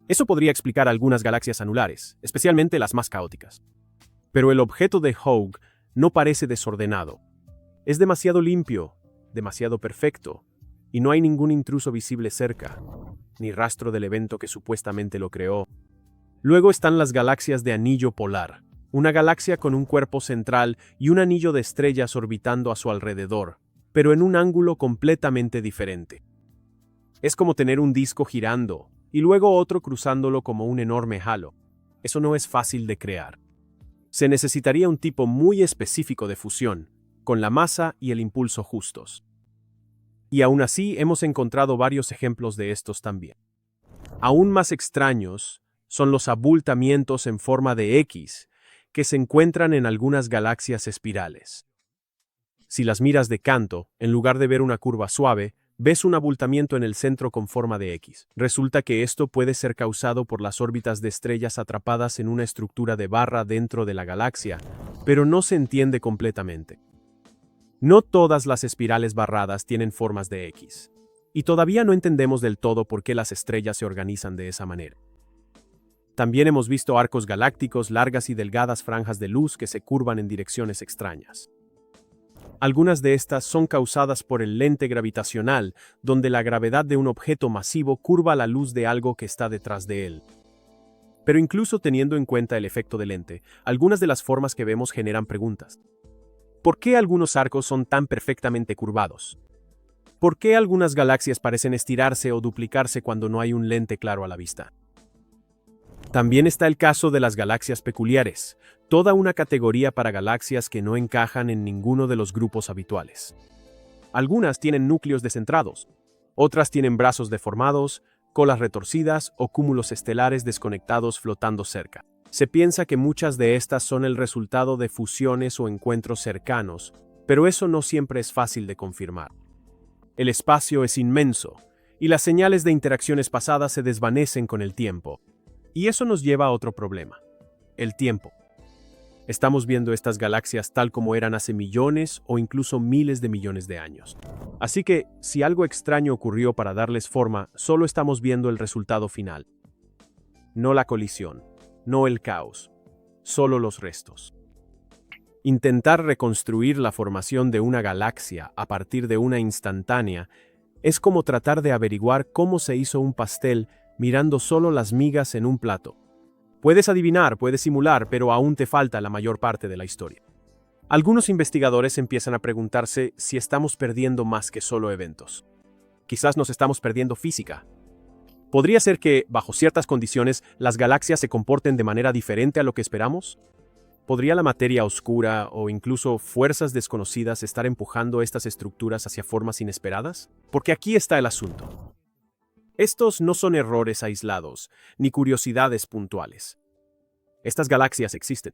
A: Eso podría explicar algunas galaxias anulares, especialmente las más caóticas. Pero el objeto de Hough no parece desordenado. Es demasiado limpio, demasiado perfecto, y no hay ningún intruso visible cerca, ni rastro del evento que supuestamente lo creó. Luego están las galaxias de anillo polar, una galaxia con un cuerpo central y un anillo de estrellas orbitando a su alrededor, pero en un ángulo completamente diferente. Es como tener un disco girando, y luego otro cruzándolo como un enorme halo. Eso no es fácil de crear. Se necesitaría un tipo muy específico de fusión, con la masa y el impulso justos. Y aún así hemos encontrado varios ejemplos de estos también. Aún más extraños son los abultamientos en forma de X que se encuentran en algunas galaxias espirales. Si las miras de canto, en lugar de ver una curva suave, ves un abultamiento en el centro con forma de X. Resulta que esto puede ser causado por las órbitas de estrellas atrapadas en una estructura de barra dentro de la galaxia, pero no se entiende completamente. No todas las espirales barradas tienen formas de X. Y todavía no entendemos del todo por qué las estrellas se organizan de esa manera. También hemos visto arcos galácticos, largas y delgadas franjas de luz que se curvan en direcciones extrañas. Algunas de estas son causadas por el lente gravitacional, donde la gravedad de un objeto masivo curva la luz de algo que está detrás de él. Pero incluso teniendo en cuenta el efecto del lente, algunas de las formas que vemos generan preguntas. ¿Por qué algunos arcos son tan perfectamente curvados? ¿Por qué algunas galaxias parecen estirarse o duplicarse cuando no hay un lente claro a la vista? También está el caso de las galaxias peculiares, toda una categoría para galaxias que no encajan en ninguno de los grupos habituales. Algunas tienen núcleos descentrados, otras tienen brazos deformados, colas retorcidas o cúmulos estelares desconectados flotando cerca. Se piensa que muchas de estas son el resultado de fusiones o encuentros cercanos, pero eso no siempre es fácil de confirmar. El espacio es inmenso, y las señales de interacciones pasadas se desvanecen con el tiempo. Y eso nos lleva a otro problema: el tiempo. Estamos viendo estas galaxias tal como eran hace millones o incluso miles de millones de años. Así que, si algo extraño ocurrió para darles forma, solo estamos viendo el resultado final. No la colisión, no el caos, solo los restos. Intentar reconstruir la formación de una galaxia a partir de una instantánea es como tratar de averiguar cómo se hizo un pastel mirando solo las migas en un plato. Puedes adivinar, puedes simular, pero aún te falta la mayor parte de la historia. Algunos investigadores empiezan a preguntarse si estamos perdiendo más que solo eventos. Quizás nos estamos perdiendo física. ¿Podría ser que, bajo ciertas condiciones, las galaxias se comporten de manera diferente a lo que esperamos? ¿Podría la materia oscura o incluso fuerzas desconocidas estar empujando estas estructuras hacia formas inesperadas? Porque aquí está el asunto. Estos no son errores aislados, ni curiosidades puntuales. Estas galaxias existen.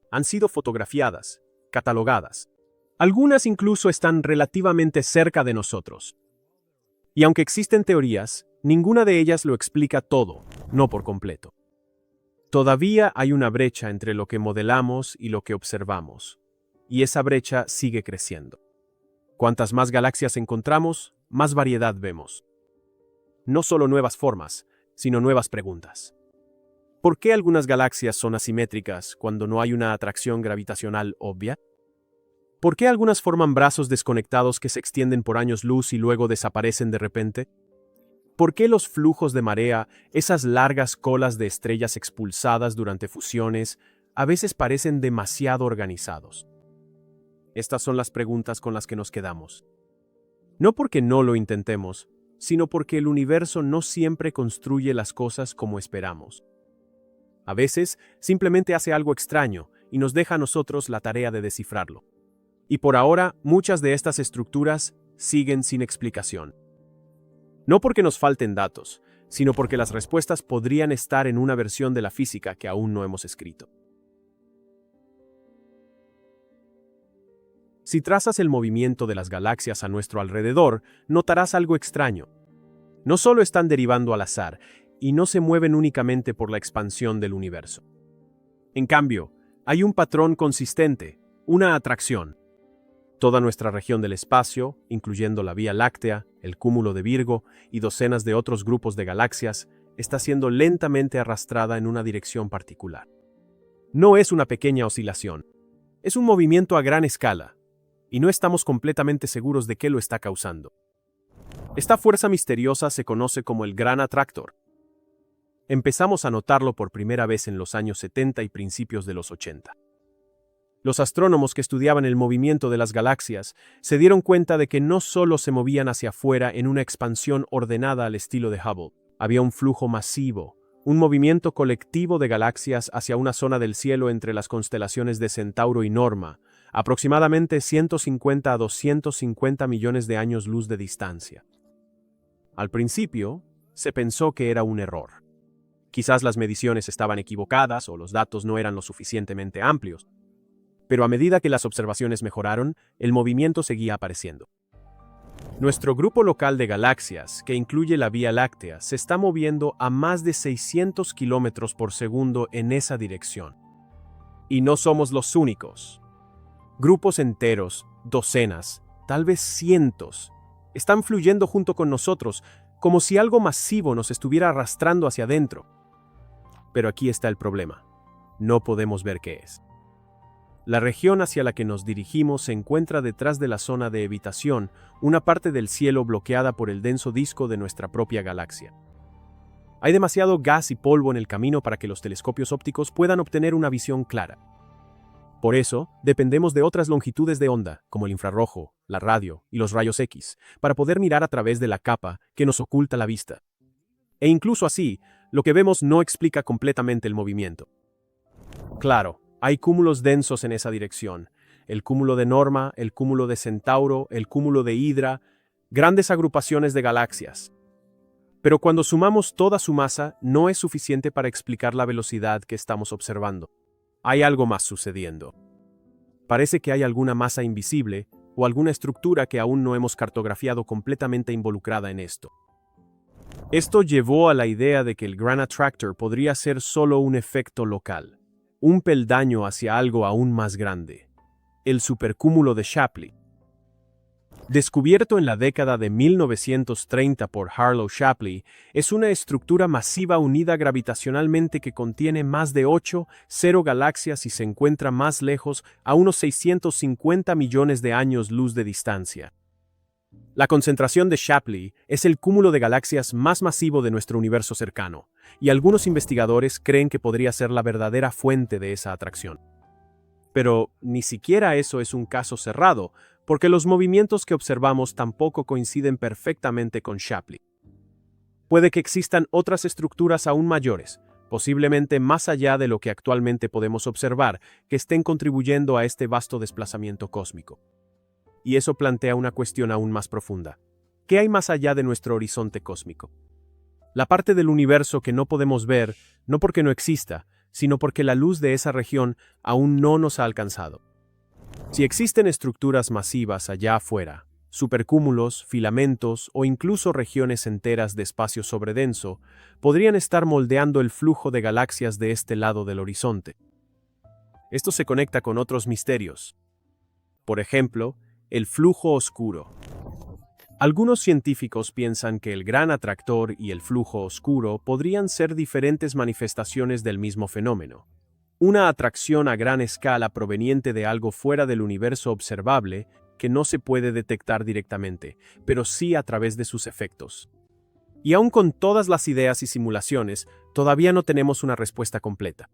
A: Han sido fotografiadas, catalogadas. Algunas incluso están relativamente cerca de nosotros. Y aunque existen teorías, ninguna de ellas lo explica todo, no por completo. Todavía hay una brecha entre lo que modelamos y lo que observamos, y esa brecha sigue creciendo. Cuantas más galaxias encontramos, más variedad vemos. No solo nuevas formas, sino nuevas preguntas. ¿Por qué algunas galaxias son asimétricas cuando no hay una atracción gravitacional obvia? ¿Por qué algunas forman brazos desconectados que se extienden por años luz y luego desaparecen de repente? ¿Por qué los flujos de marea, esas largas colas de estrellas expulsadas durante fusiones, a veces parecen demasiado organizados? Estas son las preguntas con las que nos quedamos. No porque no lo intentemos, sino porque el universo no siempre construye las cosas como esperamos. A veces, simplemente hace algo extraño y nos deja a nosotros la tarea de descifrarlo. Y por ahora, muchas de estas estructuras siguen sin explicación. No porque nos falten datos, sino porque las respuestas podrían estar en una versión de la física que aún no hemos escrito. Si trazas el movimiento de las galaxias a nuestro alrededor, notarás algo extraño. No solo están derivando al azar, y no se mueven únicamente por la expansión del universo. En cambio, hay un patrón consistente, una atracción. Toda nuestra región del espacio, incluyendo la Vía Láctea, el cúmulo de Virgo y docenas de otros grupos de galaxias, está siendo lentamente arrastrada en una dirección particular. No es una pequeña oscilación, es un movimiento a gran escala, y no estamos completamente seguros de qué lo está causando. Esta fuerza misteriosa se conoce como el Gran Atractor. Empezamos a notarlo por primera vez en los años 70 y principios de los 80. Los astrónomos que estudiaban el movimiento de las galaxias se dieron cuenta de que no solo se movían hacia afuera en una expansión ordenada al estilo de Hubble, había un flujo masivo, un movimiento colectivo de galaxias hacia una zona del cielo entre las constelaciones de Centauro y Norma, aproximadamente 150 a 250 millones de años luz de distancia. Al principio, se pensó que era un error. Quizás las mediciones estaban equivocadas o los datos no eran lo suficientemente amplios. Pero a medida que las observaciones mejoraron, el movimiento seguía apareciendo. Nuestro grupo local de galaxias, que incluye la Vía Láctea, se está moviendo a más de 600 kilómetros por segundo en esa dirección. Y no somos los únicos. Grupos enteros, docenas, tal vez cientos, Están fluyendo junto con nosotros, como si algo masivo nos estuviera arrastrando hacia adentro. Pero aquí está el problema. No podemos ver qué es. La región hacia la que nos dirigimos se encuentra detrás de la zona de evitación, una parte del cielo bloqueada por el denso disco de nuestra propia galaxia. Hay demasiado gas y polvo en el camino para que los telescopios ópticos puedan obtener una visión clara. Por eso, dependemos de otras longitudes de onda, como el infrarrojo, la radio y los rayos X, para poder mirar a través de la capa que nos oculta la vista. E incluso así, lo que vemos no explica completamente el movimiento. Claro, hay cúmulos densos en esa dirección. El cúmulo de Norma, el cúmulo de Centauro, el cúmulo de Hidra, grandes agrupaciones de galaxias. Pero cuando sumamos toda su masa, no es suficiente para explicar la velocidad que estamos observando. Hay algo más sucediendo. Parece que hay alguna masa invisible o alguna estructura que aún no hemos cartografiado completamente involucrada en esto. Esto llevó a la idea de que el Gran Attractor podría ser solo un efecto local, un peldaño hacia algo aún más grande, el supercúmulo de Shapley. Descubierto en la década de 1930 por Harlow Shapley, es una estructura masiva unida gravitacionalmente que contiene más de 8 galaxias y se encuentra más lejos, a unos 650 millones de años luz de distancia. La concentración de Shapley es el cúmulo de galaxias más masivo de nuestro universo cercano, y algunos investigadores creen que podría ser la verdadera fuente de esa atracción. Pero ni siquiera eso es un caso cerrado, porque los movimientos que observamos tampoco coinciden perfectamente con Shapley. Puede que existan otras estructuras aún mayores, posiblemente más allá de lo que actualmente podemos observar, que estén contribuyendo a este vasto desplazamiento cósmico. Y eso plantea una cuestión aún más profunda. ¿Qué hay más allá de nuestro horizonte cósmico? La parte del universo que no podemos ver, no porque no exista, sino porque la luz de esa región aún no nos ha alcanzado. Si existen estructuras masivas allá afuera, supercúmulos, filamentos o incluso regiones enteras de espacio sobredenso, podrían estar moldeando el flujo de galaxias de este lado del horizonte. Esto se conecta con otros misterios. Por ejemplo, el flujo oscuro. Algunos científicos piensan que el gran atractor y el flujo oscuro podrían ser diferentes manifestaciones del mismo fenómeno. Una atracción a gran escala proveniente de algo fuera del universo observable que no se puede detectar directamente, pero sí a través de sus efectos. Y aun con todas las ideas y simulaciones, todavía no tenemos una respuesta completa.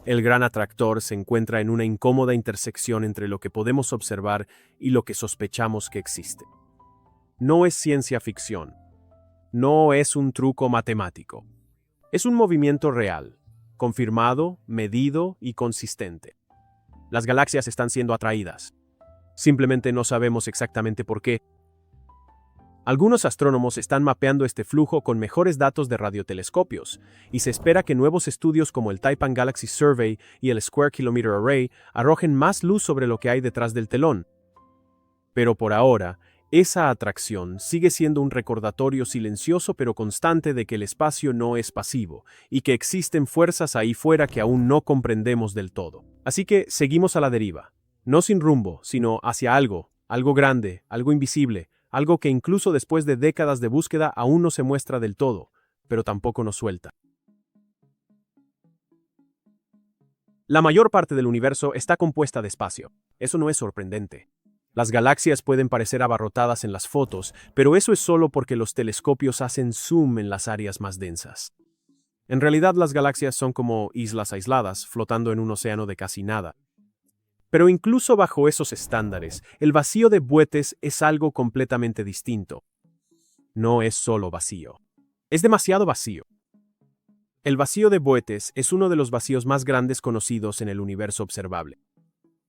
A: El gran atractor se encuentra en una incómoda intersección entre lo que podemos observar y lo que sospechamos que existe. No es ciencia ficción. No es un truco matemático. Es un movimiento real, confirmado, medido y consistente. Las galaxias están siendo atraídas. Simplemente no sabemos exactamente por qué. Algunos astrónomos están mapeando este flujo con mejores datos de radiotelescopios, y se espera que nuevos estudios como el Taipan Galaxy Survey y el Square Kilometre Array arrojen más luz sobre lo que hay detrás del telón. Pero por ahora, esa atracción sigue siendo un recordatorio silencioso pero constante de que el espacio no es pasivo, y que existen fuerzas ahí fuera que aún no comprendemos del todo. Así que seguimos a la deriva, no sin rumbo, sino hacia algo grande, algo invisible, algo que incluso después de décadas de búsqueda aún no se muestra del todo, pero tampoco nos suelta. La mayor parte del universo está compuesta de espacio. Eso no es sorprendente. Las galaxias pueden parecer abarrotadas en las fotos, pero eso es solo porque los telescopios hacen zoom en las áreas más densas. En realidad, las galaxias son como islas aisladas, flotando en un océano de casi nada. Pero incluso bajo esos estándares, el vacío de Boötes es algo completamente distinto. No es solo vacío. Es demasiado vacío. El vacío de Boötes es uno de los vacíos más grandes conocidos en el universo observable.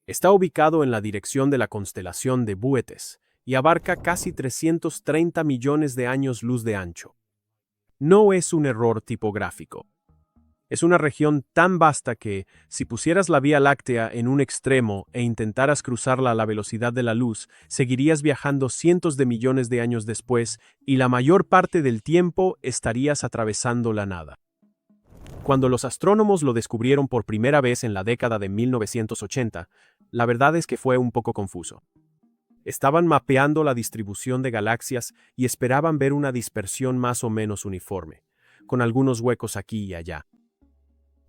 A: Está ubicado en la dirección de la constelación de Boötes y abarca casi 330 millones de años luz de ancho. No es un error tipográfico. Es una región tan vasta que, si pusieras la Vía Láctea en un extremo e intentaras cruzarla a la velocidad de la luz, seguirías viajando cientos de millones de años después y la mayor parte del tiempo estarías atravesando la nada. Cuando los astrónomos lo descubrieron por primera vez en la década de 1980, la verdad es que fue un poco confuso. Estaban mapeando la distribución de galaxias y esperaban ver una dispersión más o menos uniforme, con algunos huecos aquí y allá.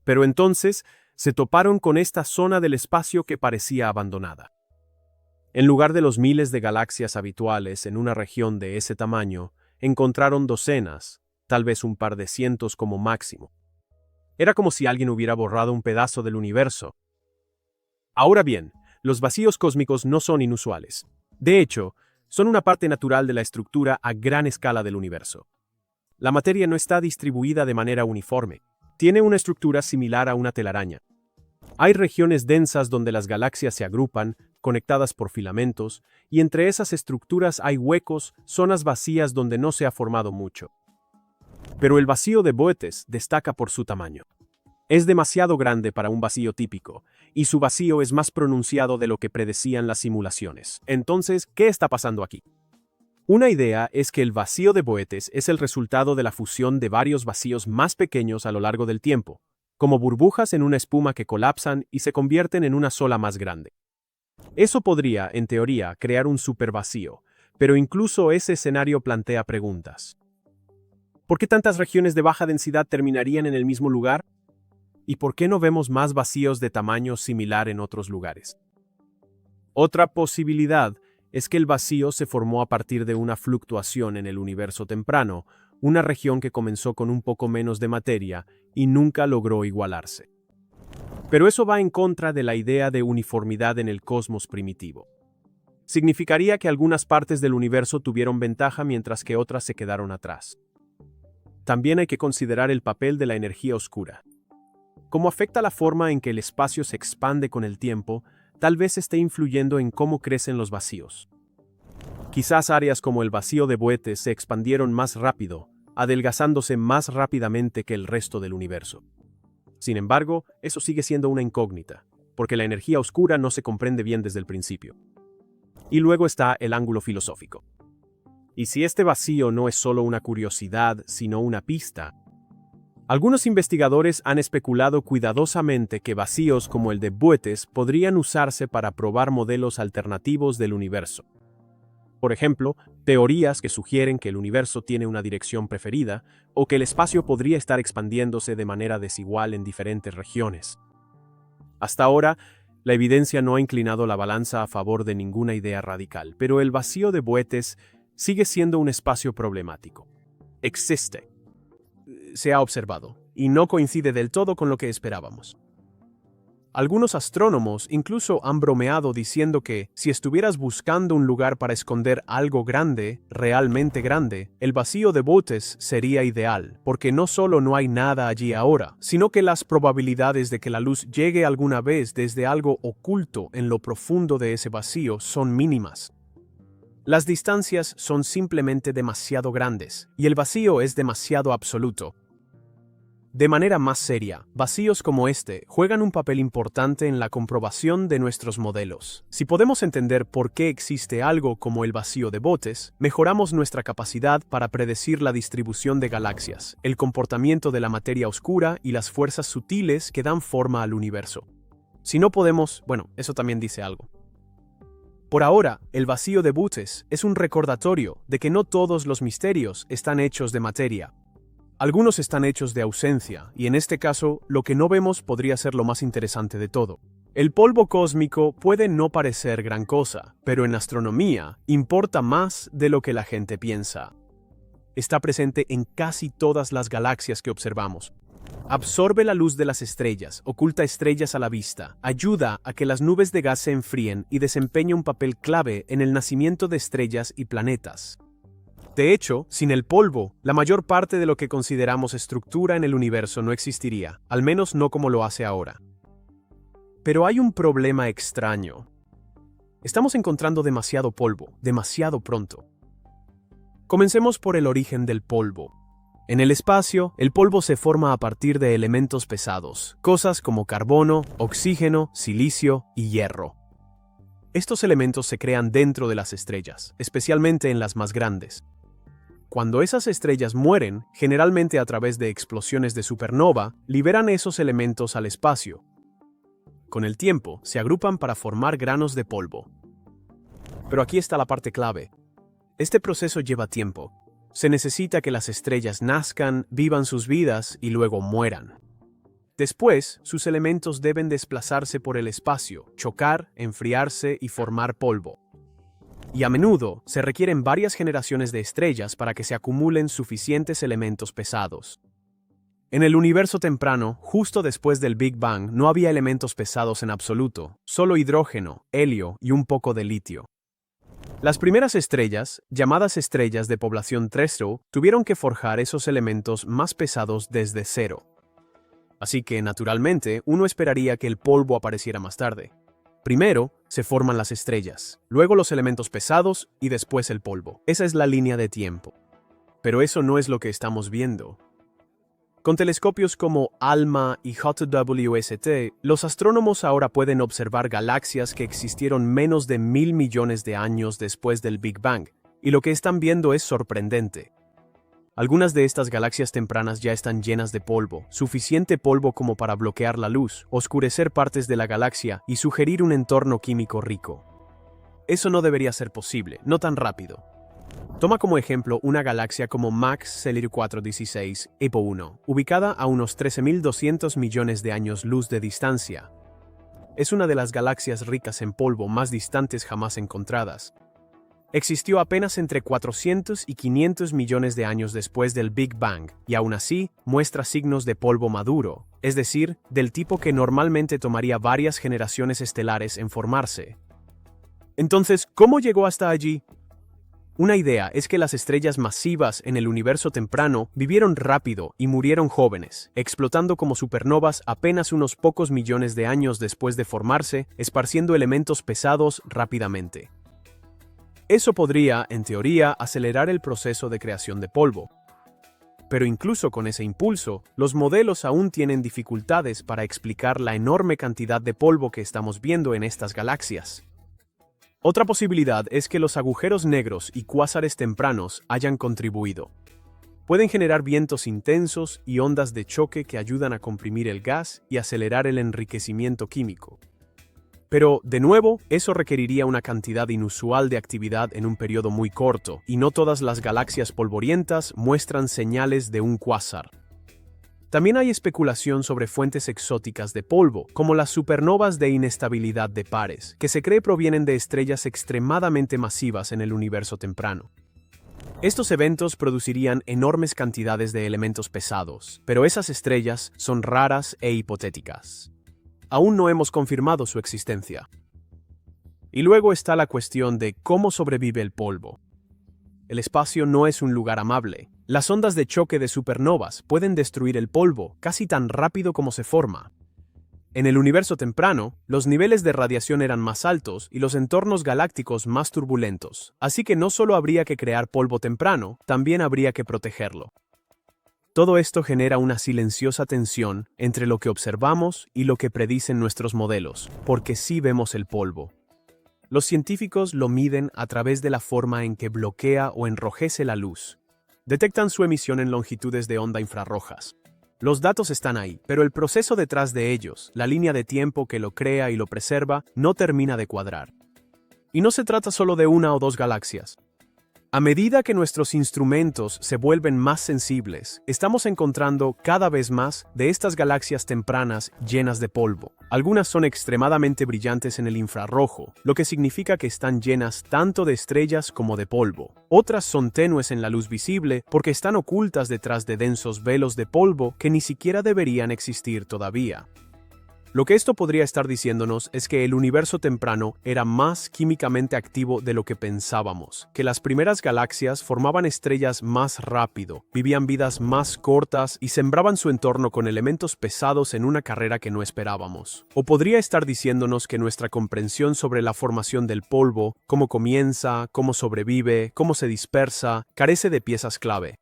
A: Pero entonces se toparon con esta zona del espacio que parecía abandonada. En lugar de los miles de galaxias habituales en una región de ese tamaño, encontraron docenas, tal vez un par de cientos como máximo. Era como si alguien hubiera borrado un pedazo del universo. Ahora bien, los vacíos cósmicos no son inusuales. De hecho, son una parte natural de la estructura a gran escala del universo. La materia no está distribuida de manera uniforme. Tiene una estructura similar a una telaraña. Hay regiones densas donde las galaxias se agrupan, conectadas por filamentos, y entre esas estructuras hay huecos, zonas vacías donde no se ha formado mucho. Pero el vacío de Boötes destaca por su tamaño. Es demasiado grande para un vacío típico, y su vacío es más pronunciado de lo que predecían las simulaciones. Entonces, ¿qué está pasando aquí? Una idea es que el vacío de Boötes es el resultado de la fusión de varios vacíos más pequeños a lo largo del tiempo, como burbujas en una espuma que colapsan y se convierten en una sola más grande. Eso podría, en teoría, crear un supervacío, pero incluso ese escenario plantea preguntas. ¿Por qué tantas regiones de baja densidad terminarían en el mismo lugar? ¿Y por qué no vemos más vacíos de tamaño similar en otros lugares? Otra posibilidad es que el vacío se formó a partir de una fluctuación en el universo temprano, una región que comenzó con un poco menos de materia y nunca logró igualarse. Pero eso va en contra de la idea de uniformidad en el cosmos primitivo. Significaría que algunas partes del universo tuvieron ventaja mientras que otras se quedaron atrás. También hay que considerar el papel de la energía oscura. Como afecta la forma en que el espacio se expande con el tiempo, tal vez esté influyendo en cómo crecen los vacíos. Quizás áreas como el vacío de Boötes se expandieron más rápido, adelgazándose más rápidamente que el resto del universo. Sin embargo, eso sigue siendo una incógnita, porque la energía oscura no se comprende bien desde el principio. Y luego está el ángulo filosófico. ¿Y si este vacío no es solo una curiosidad, sino una pista? Algunos investigadores han especulado cuidadosamente que vacíos como el de Boötes podrían usarse para probar modelos alternativos del universo. Por ejemplo, teorías que sugieren que el universo tiene una dirección preferida o que el espacio podría estar expandiéndose de manera desigual en diferentes regiones. Hasta ahora, la evidencia no ha inclinado la balanza a favor de ninguna idea radical, pero el vacío de Boötes sigue siendo un espacio problemático. Existe. Se ha observado, y no coincide del todo con lo que esperábamos. Algunos astrónomos incluso han bromeado diciendo que, si estuvieras buscando un lugar para esconder algo grande, realmente grande, el vacío de Boötes sería ideal, porque no solo no hay nada allí ahora, sino que las probabilidades de que la luz llegue alguna vez desde algo oculto en lo profundo de ese vacío son mínimas. Las distancias son simplemente demasiado grandes, y el vacío es demasiado absoluto. De manera más seria, vacíos como este juegan un papel importante en la comprobación de nuestros modelos. Si podemos entender por qué existe algo como el vacío de Boötes, mejoramos nuestra capacidad para predecir la distribución de galaxias, el comportamiento de la materia oscura y las fuerzas sutiles que dan forma al universo. Si no podemos, eso también dice algo. Por ahora, el vacío de Boötes es un recordatorio de que no todos los misterios están hechos de materia. Algunos están hechos de ausencia, y en este caso, lo que no vemos podría ser lo más interesante de todo. El polvo cósmico puede no parecer gran cosa, pero en astronomía importa más de lo que la gente piensa. Está presente en casi todas las galaxias que observamos. Absorbe la luz de las estrellas, oculta estrellas a la vista, ayuda a que las nubes de gas se enfríen y desempeña un papel clave en el nacimiento de estrellas y planetas. De hecho, sin el polvo, la mayor parte de lo que consideramos estructura en el universo no existiría, al menos no como lo hace ahora. Pero hay un problema extraño. Estamos encontrando demasiado polvo, demasiado pronto. Comencemos por el origen del polvo. En el espacio, el polvo se forma a partir de elementos pesados, cosas como carbono, oxígeno, silicio y hierro. Estos elementos se crean dentro de las estrellas, especialmente en las más grandes. Cuando esas estrellas mueren, generalmente a través de explosiones de supernova, liberan esos elementos al espacio. Con el tiempo, se agrupan para formar granos de polvo. Pero aquí está la parte clave. Este proceso lleva tiempo. Se necesita que las estrellas nazcan, vivan sus vidas y luego mueran. Después, sus elementos deben desplazarse por el espacio, chocar, enfriarse y formar polvo. Y a menudo se requieren varias generaciones de estrellas para que se acumulen suficientes elementos pesados. En el universo temprano, justo después del Big Bang, no había elementos pesados en absoluto, solo hidrógeno, helio y un poco de litio. Las primeras estrellas, llamadas estrellas de población terrestre, tuvieron que forjar esos elementos más pesados desde cero. Así que, naturalmente, uno esperaría que el polvo apareciera más tarde. Primero, se forman las estrellas, luego los elementos pesados y después el polvo. Esa es la línea de tiempo. Pero eso no es lo que estamos viendo. Con telescopios como ALMA y JWST, los astrónomos ahora pueden observar galaxias que existieron menos de 1.000 millones de años después del Big Bang, y lo que están viendo es sorprendente. Algunas de estas galaxias tempranas ya están llenas de polvo, suficiente polvo como para bloquear la luz, oscurecer partes de la galaxia y sugerir un entorno químico rico. Eso no debería ser posible, no tan rápido. Toma como ejemplo una galaxia como MACS Celerio 416 EPO1, ubicada a unos 13.200 millones de años luz de distancia. Es una de las galaxias ricas en polvo más distantes jamás encontradas. Existió apenas entre 400 y 500 millones de años después del Big Bang, y aún así muestra signos de polvo maduro, es decir, del tipo que normalmente tomaría varias generaciones estelares en formarse. Entonces, ¿cómo llegó hasta allí? Una idea es que las estrellas masivas en el universo temprano vivieron rápido y murieron jóvenes, explotando como supernovas apenas unos pocos millones de años después de formarse, esparciendo elementos pesados rápidamente. Eso podría, en teoría, acelerar el proceso de creación de polvo. Pero incluso con ese impulso, los modelos aún tienen dificultades para explicar la enorme cantidad de polvo que estamos viendo en estas galaxias. Otra posibilidad es que los agujeros negros y cuásares tempranos hayan contribuido. Pueden generar vientos intensos y ondas de choque que ayudan a comprimir el gas y acelerar el enriquecimiento químico. Pero, de nuevo, eso requeriría una cantidad inusual de actividad en un periodo muy corto, y no todas las galaxias polvorientas muestran señales de un cuásar. También hay especulación sobre fuentes exóticas de polvo, como las supernovas de inestabilidad de pares, que se cree provienen de estrellas extremadamente masivas en el universo temprano. Estos eventos producirían enormes cantidades de elementos pesados, pero esas estrellas son raras e hipotéticas. Aún no hemos confirmado su existencia. Y luego está la cuestión de cómo sobrevive el polvo. El espacio no es un lugar amable. Las ondas de choque de supernovas pueden destruir el polvo casi tan rápido como se forma. En el universo temprano, los niveles de radiación eran más altos y los entornos galácticos más turbulentos, así que no solo habría que crear polvo temprano, también habría que protegerlo. Todo esto genera una silenciosa tensión entre lo que observamos y lo que predicen nuestros modelos, porque sí vemos el polvo. Los científicos lo miden a través de la forma en que bloquea o enrojece la luz. Detectan su emisión en longitudes de onda infrarrojas. Los datos están ahí, pero el proceso detrás de ellos, la línea de tiempo que lo crea y lo preserva, no termina de cuadrar. Y no se trata solo de una o dos galaxias. A medida que nuestros instrumentos se vuelven más sensibles, estamos encontrando cada vez más de estas galaxias tempranas llenas de polvo. Algunas son extremadamente brillantes en el infrarrojo, lo que significa que están llenas tanto de estrellas como de polvo. Otras son tenues en la luz visible porque están ocultas detrás de densos velos de polvo que ni siquiera deberían existir todavía. Lo que esto podría estar diciéndonos es que el universo temprano era más químicamente activo de lo que pensábamos, que las primeras galaxias formaban estrellas más rápido, vivían vidas más cortas y sembraban su entorno con elementos pesados en una carrera que no esperábamos. O podría estar diciéndonos que nuestra comprensión sobre la formación del polvo, cómo comienza, cómo sobrevive, cómo se dispersa, carece de piezas clave.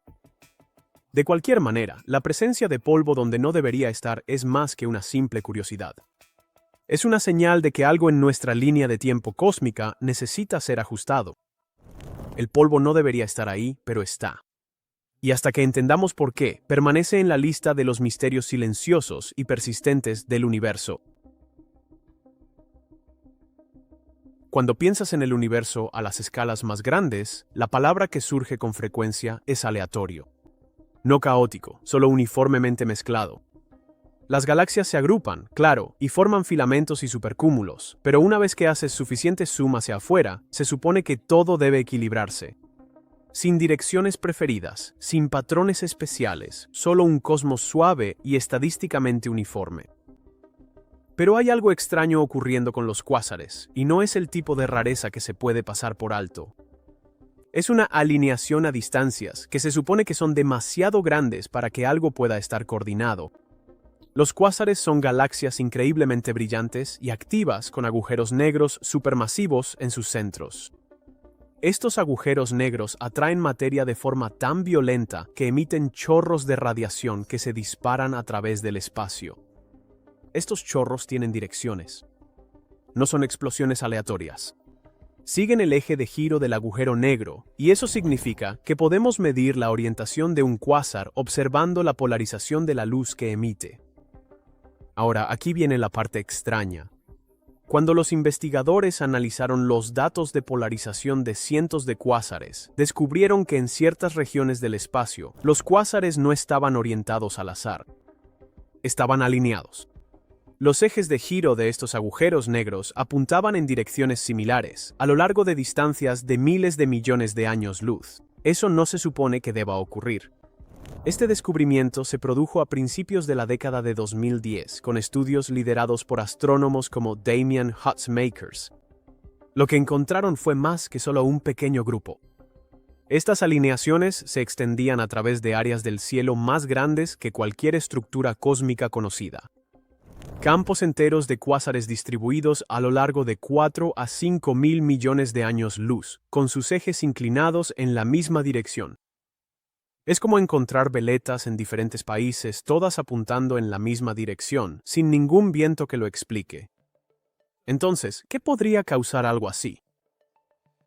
A: De cualquier manera, la presencia de polvo donde no debería estar es más que una simple curiosidad. Es una señal de que algo en nuestra línea de tiempo cósmica necesita ser ajustado. El polvo no debería estar ahí, pero está. Y hasta que entendamos por qué, permanece en la lista de los misterios silenciosos y persistentes del universo. Cuando piensas en el universo a las escalas más grandes, la palabra que surge con frecuencia es aleatorio. No caótico, solo uniformemente mezclado. Las galaxias se agrupan, claro, y forman filamentos y supercúmulos, pero una vez que haces suficiente zoom hacia afuera, se supone que todo debe equilibrarse. Sin direcciones preferidas, sin patrones especiales, solo un cosmos suave y estadísticamente uniforme. Pero hay algo extraño ocurriendo con los cuásares, y no es el tipo de rareza que se puede pasar por alto. Es una alineación a distancias, que se supone que son demasiado grandes para que algo pueda estar coordinado. Los cuásares son galaxias increíblemente brillantes y activas con agujeros negros supermasivos en sus centros. Estos agujeros negros atraen materia de forma tan violenta que emiten chorros de radiación que se disparan a través del espacio. Estos chorros tienen direcciones. No son explosiones aleatorias. Siguen el eje de giro del agujero negro, y eso significa que podemos medir la orientación de un cuásar observando la polarización de la luz que emite. Ahora, aquí viene la parte extraña. Cuando los investigadores analizaron los datos de polarización de cientos de cuásares, descubrieron que en ciertas regiones del espacio, los cuásares no estaban orientados al azar. Estaban alineados. Los ejes de giro de estos agujeros negros apuntaban en direcciones similares, a lo largo de distancias de miles de millones de años luz. Eso no se supone que deba ocurrir. Este descubrimiento se produjo a principios de la década de 2010, con estudios liderados por astrónomos como Damian Hutzmakers. Lo que encontraron fue más que solo un pequeño grupo. Estas alineaciones se extendían a través de áreas del cielo más grandes que cualquier estructura cósmica conocida. Campos enteros de cuásares distribuidos a lo largo de 4 a 5 mil millones de años luz, con sus ejes inclinados en la misma dirección. Es como encontrar veletas en diferentes países, todas apuntando en la misma dirección, sin ningún viento que lo explique. Entonces, ¿qué podría causar algo así?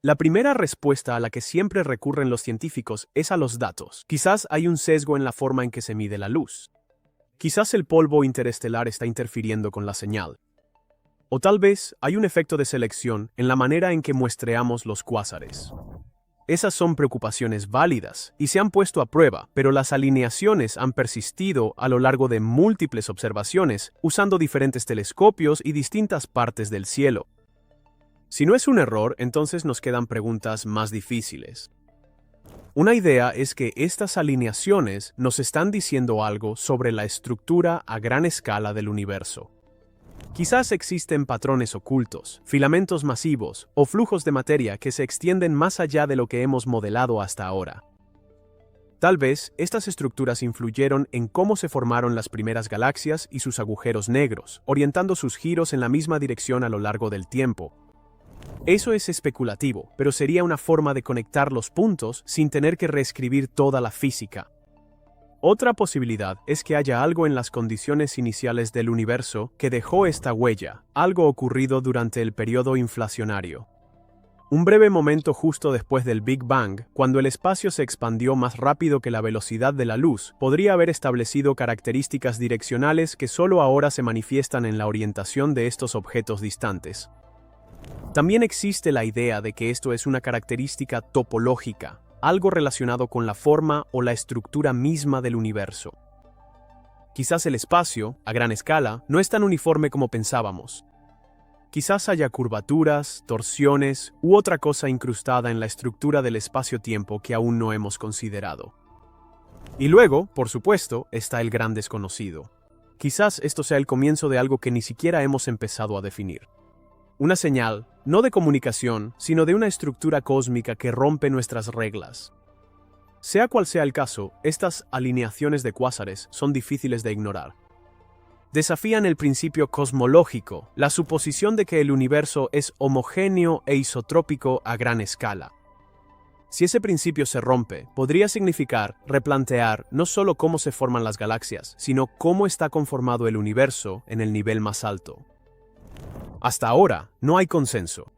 A: La primera respuesta a la que siempre recurren los científicos es a los datos. Quizás hay un sesgo en la forma en que se mide la luz. Quizás el polvo interestelar está interfiriendo con la señal. O tal vez hay un efecto de selección en la manera en que muestreamos los cuásares. Esas son preocupaciones válidas y se han puesto a prueba, pero las alineaciones han persistido a lo largo de múltiples observaciones usando diferentes telescopios y distintas partes del cielo. Si no es un error, entonces nos quedan preguntas más difíciles. Una idea es que estas alineaciones nos están diciendo algo sobre la estructura a gran escala del universo. Quizás existen patrones ocultos, filamentos masivos o flujos de materia que se extienden más allá de lo que hemos modelado hasta ahora. Tal vez estas estructuras influyeron en cómo se formaron las primeras galaxias y sus agujeros negros, orientando sus giros en la misma dirección a lo largo del tiempo. Eso es especulativo, pero sería una forma de conectar los puntos sin tener que reescribir toda la física. Otra posibilidad es que haya algo en las condiciones iniciales del universo que dejó esta huella, algo ocurrido durante el periodo inflacionario. Un breve momento justo después del Big Bang, cuando el espacio se expandió más rápido que la velocidad de la luz, podría haber establecido características direccionales que solo ahora se manifiestan en la orientación de estos objetos distantes. También existe la idea de que esto es una característica topológica, algo relacionado con la forma o la estructura misma del universo. Quizás el espacio, a gran escala, no es tan uniforme como pensábamos. Quizás haya curvaturas, torsiones u otra cosa incrustada en la estructura del espacio-tiempo que aún no hemos considerado. Y luego, por supuesto, está el gran desconocido. Quizás esto sea el comienzo de algo que ni siquiera hemos empezado a definir. Una señal, no de comunicación, sino de una estructura cósmica que rompe nuestras reglas. Sea cual sea el caso, estas alineaciones de cuásares son difíciles de ignorar. Desafían el principio cosmológico, la suposición de que el universo es homogéneo e isotrópico a gran escala. Si ese principio se rompe, podría significar replantear no solo cómo se forman las galaxias, sino cómo está conformado el universo en el nivel más alto. Hasta ahora, no hay consenso.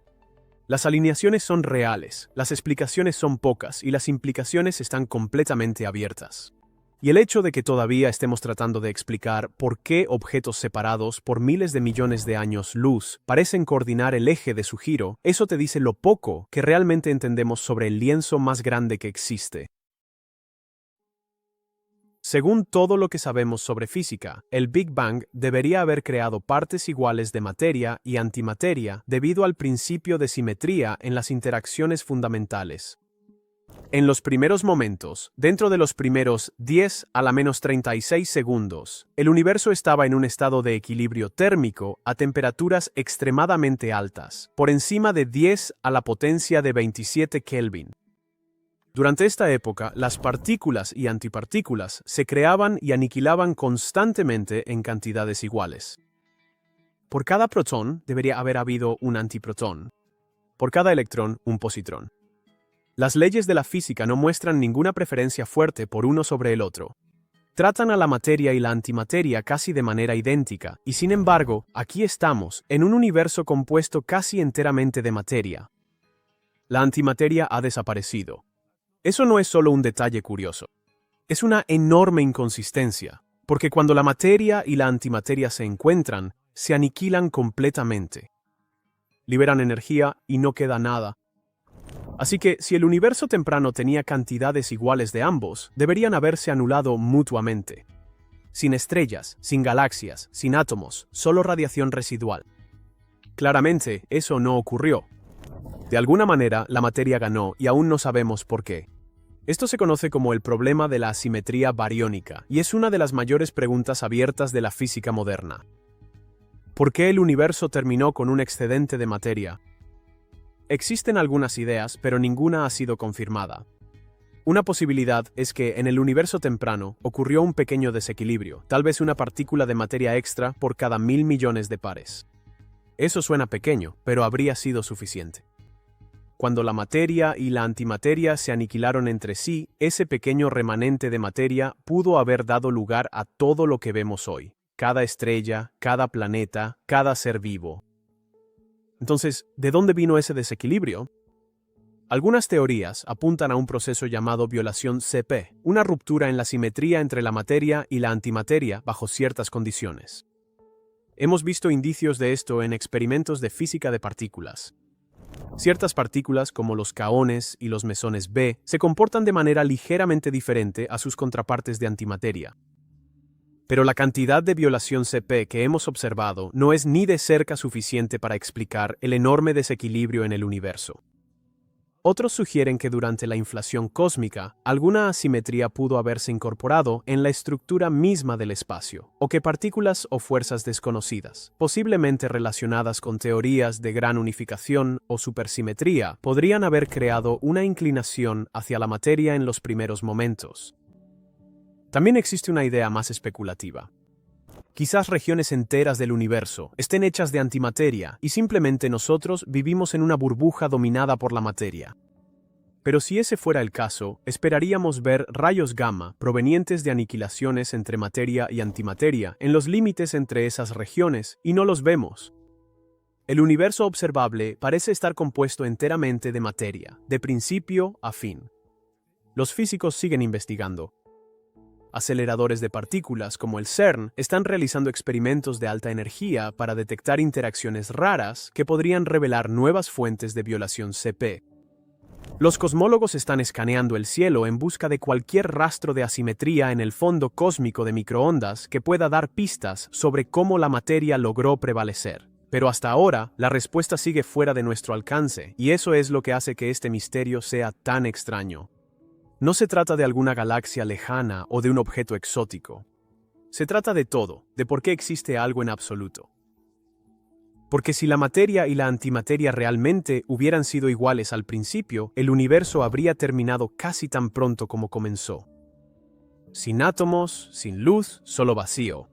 A: Las alineaciones son reales, las explicaciones son pocas y las implicaciones están completamente abiertas. Y el hecho de que todavía estemos tratando de explicar por qué objetos separados por miles de millones de años luz parecen coordinar el eje de su giro, eso te dice lo poco que realmente entendemos sobre el lienzo más grande que existe. Según todo lo que sabemos sobre física, el Big Bang debería haber creado partes iguales de materia y antimateria debido al principio de simetría en las interacciones fundamentales. En los primeros momentos, dentro de los primeros 10 a la menos 36 segundos, el universo estaba en un estado de equilibrio térmico a temperaturas extremadamente altas, por encima de 10 a la potencia de 27 Kelvin. Durante esta época, las partículas y antipartículas se creaban y aniquilaban constantemente en cantidades iguales. Por cada protón debería haber habido un antiprotón. Por cada electrón, un positrón. Las leyes de la física no muestran ninguna preferencia fuerte por uno sobre el otro. Tratan a la materia y la antimateria casi de manera idéntica, y sin embargo, aquí estamos, en un universo compuesto casi enteramente de materia. La antimateria ha desaparecido. Eso no es solo un detalle curioso. Es una enorme inconsistencia, porque cuando la materia y la antimateria se encuentran, se aniquilan completamente. Liberan energía y no queda nada. Así que, si el universo temprano tenía cantidades iguales de ambos, deberían haberse anulado mutuamente. Sin estrellas, sin galaxias, sin átomos, solo radiación residual. Claramente, eso no ocurrió. De alguna manera, la materia ganó y aún no sabemos por qué. Esto se conoce como el problema de la asimetría bariónica, y es una de las mayores preguntas abiertas de la física moderna. ¿Por qué el universo terminó con un excedente de materia? Existen algunas ideas, pero ninguna ha sido confirmada. Una posibilidad es que en el universo temprano ocurrió un pequeño desequilibrio, tal vez una partícula de materia extra por cada 1000 millones de pares. Eso suena pequeño, pero habría sido suficiente. Cuando la materia y la antimateria se aniquilaron entre sí, ese pequeño remanente de materia pudo haber dado lugar a todo lo que vemos hoy. Cada estrella, cada planeta, cada ser vivo. Entonces, ¿de dónde vino ese desequilibrio? Algunas teorías apuntan a un proceso llamado violación CP, una ruptura en la simetría entre la materia y la antimateria bajo ciertas condiciones. Hemos visto indicios de esto en experimentos de física de partículas. Ciertas partículas, como los kaones y los mesones B, se comportan de manera ligeramente diferente a sus contrapartes de antimateria. Pero la cantidad de violación CP que hemos observado no es ni de cerca suficiente para explicar el enorme desequilibrio en el universo. Otros sugieren que durante la inflación cósmica, alguna asimetría pudo haberse incorporado en la estructura misma del espacio, o que partículas o fuerzas desconocidas, posiblemente relacionadas con teorías de gran unificación o supersimetría, podrían haber creado una inclinación hacia la materia en los primeros momentos. También existe una idea más especulativa. Quizás regiones enteras del universo estén hechas de antimateria y simplemente nosotros vivimos en una burbuja dominada por la materia. Pero si ese fuera el caso, esperaríamos ver rayos gamma provenientes de aniquilaciones entre materia y antimateria en los límites entre esas regiones, y no los vemos. El universo observable parece estar compuesto enteramente de materia, de principio a fin. Los físicos siguen investigando. Aceleradores de partículas como el CERN están realizando experimentos de alta energía para detectar interacciones raras que podrían revelar nuevas fuentes de violación CP. Los cosmólogos están escaneando el cielo en busca de cualquier rastro de asimetría en el fondo cósmico de microondas que pueda dar pistas sobre cómo la materia logró prevalecer. Pero hasta ahora, la respuesta sigue fuera de nuestro alcance, y eso es lo que hace que este misterio sea tan extraño. No se trata de alguna galaxia lejana o de un objeto exótico. Se trata de todo, de por qué existe algo en absoluto. Porque si la materia y la antimateria realmente hubieran sido iguales al principio, el universo habría terminado casi tan pronto como comenzó. Sin átomos, sin luz, solo vacío.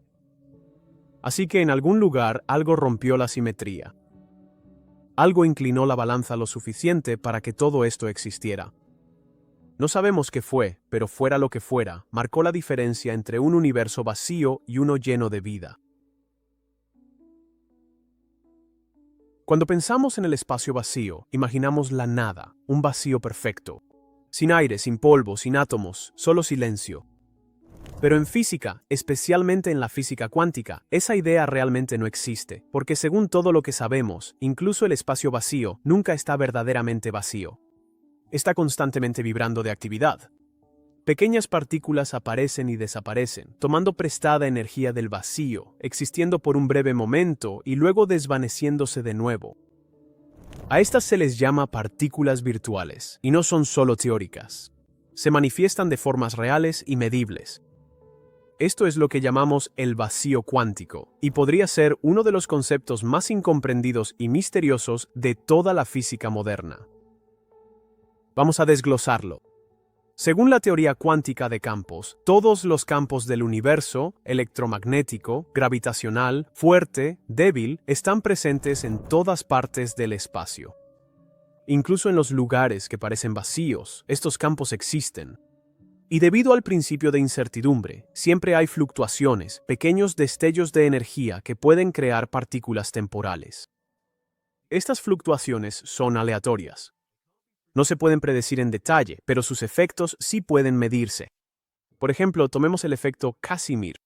A: Así que en algún lugar algo rompió la simetría. Algo inclinó la balanza lo suficiente para que todo esto existiera. No sabemos qué fue, pero fuera lo que fuera, marcó la diferencia entre un universo vacío y uno lleno de vida. Cuando pensamos en el espacio vacío, imaginamos la nada, un vacío perfecto. Sin aire, sin polvo, sin átomos, solo silencio. Pero en física, especialmente en la física cuántica, esa idea realmente no existe, porque según todo lo que sabemos, incluso el espacio vacío nunca está verdaderamente vacío. Está constantemente vibrando de actividad. Pequeñas partículas aparecen y desaparecen, tomando prestada energía del vacío, existiendo por un breve momento y luego desvaneciéndose de nuevo. A estas se les llama partículas virtuales, y no son solo teóricas. Se manifiestan de formas reales y medibles. Esto es lo que llamamos el vacío cuántico, y podría ser uno de los conceptos más incomprendidos y misteriosos de toda la física moderna. Vamos a desglosarlo. Según la teoría cuántica de campos, todos los campos del universo, electromagnético, gravitacional, fuerte, débil, están presentes en todas partes del espacio. Incluso en los lugares que parecen vacíos, estos campos existen. Y debido al principio de incertidumbre, siempre hay fluctuaciones, pequeños destellos de energía que pueden crear partículas temporales. Estas fluctuaciones son aleatorias. No se pueden predecir en detalle, pero sus efectos sí pueden medirse. Por ejemplo, tomemos el efecto Casimir.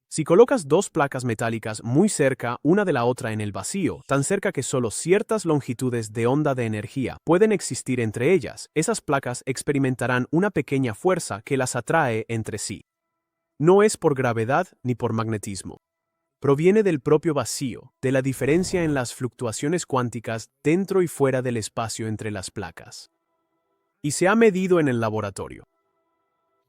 A: Si colocas dos placas metálicas muy cerca una de la otra en el vacío, tan cerca que solo ciertas longitudes de onda de energía pueden existir entre ellas, esas placas experimentarán una pequeña fuerza que las atrae entre sí. No es por gravedad ni por magnetismo. Proviene del propio vacío, de la diferencia en las fluctuaciones cuánticas dentro y fuera del espacio entre las placas. Y se ha medido en el laboratorio.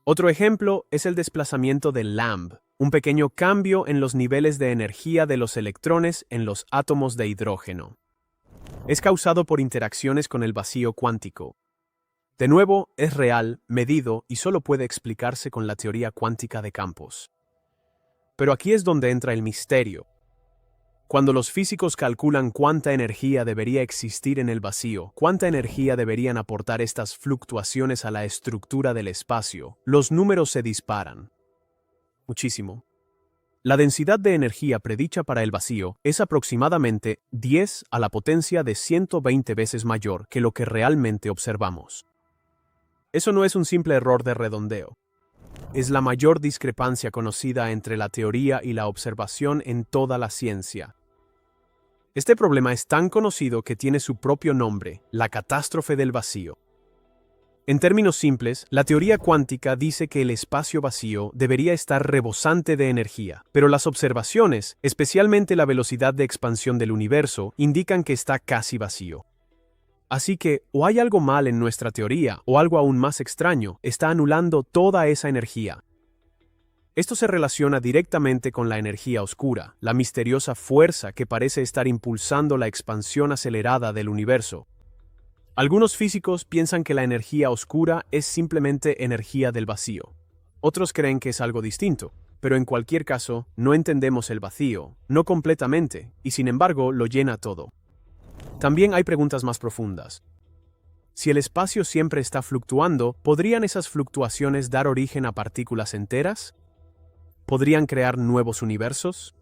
A: Otro ejemplo es el desplazamiento de Lamb, un pequeño cambio en los niveles de energía de los electrones en los átomos de hidrógeno. Es causado por interacciones con el vacío cuántico. De nuevo, es real, medido y solo puede explicarse con la teoría cuántica de campos. Pero aquí es donde entra el misterio. Cuando los físicos calculan cuánta energía debería existir en el vacío, cuánta energía deberían aportar estas fluctuaciones a la estructura del espacio, los números se disparan. Muchísimo. La densidad de energía predicha para el vacío es aproximadamente 10 a la potencia de 120 veces mayor que lo que realmente observamos. Eso no es un simple error de redondeo. Es la mayor discrepancia conocida entre la teoría y la observación en toda la ciencia. Este problema es tan conocido que tiene su propio nombre, la catástrofe del vacío. En términos simples, la teoría cuántica dice que el espacio vacío debería estar rebosante de energía, pero las observaciones, especialmente la velocidad de expansión del universo, indican que está casi vacío. Así que, o hay algo mal en nuestra teoría, o algo aún más extraño, está anulando toda esa energía. Esto se relaciona directamente con la energía oscura, la misteriosa fuerza que parece estar impulsando la expansión acelerada del universo. Algunos físicos piensan que la energía oscura es simplemente energía del vacío. Otros creen que es algo distinto, pero en cualquier caso, no entendemos el vacío, no completamente, y sin embargo lo llena todo. También hay preguntas más profundas. Si el espacio siempre está fluctuando, ¿podrían esas fluctuaciones dar origen a partículas enteras? ¿Podrían crear nuevos universos?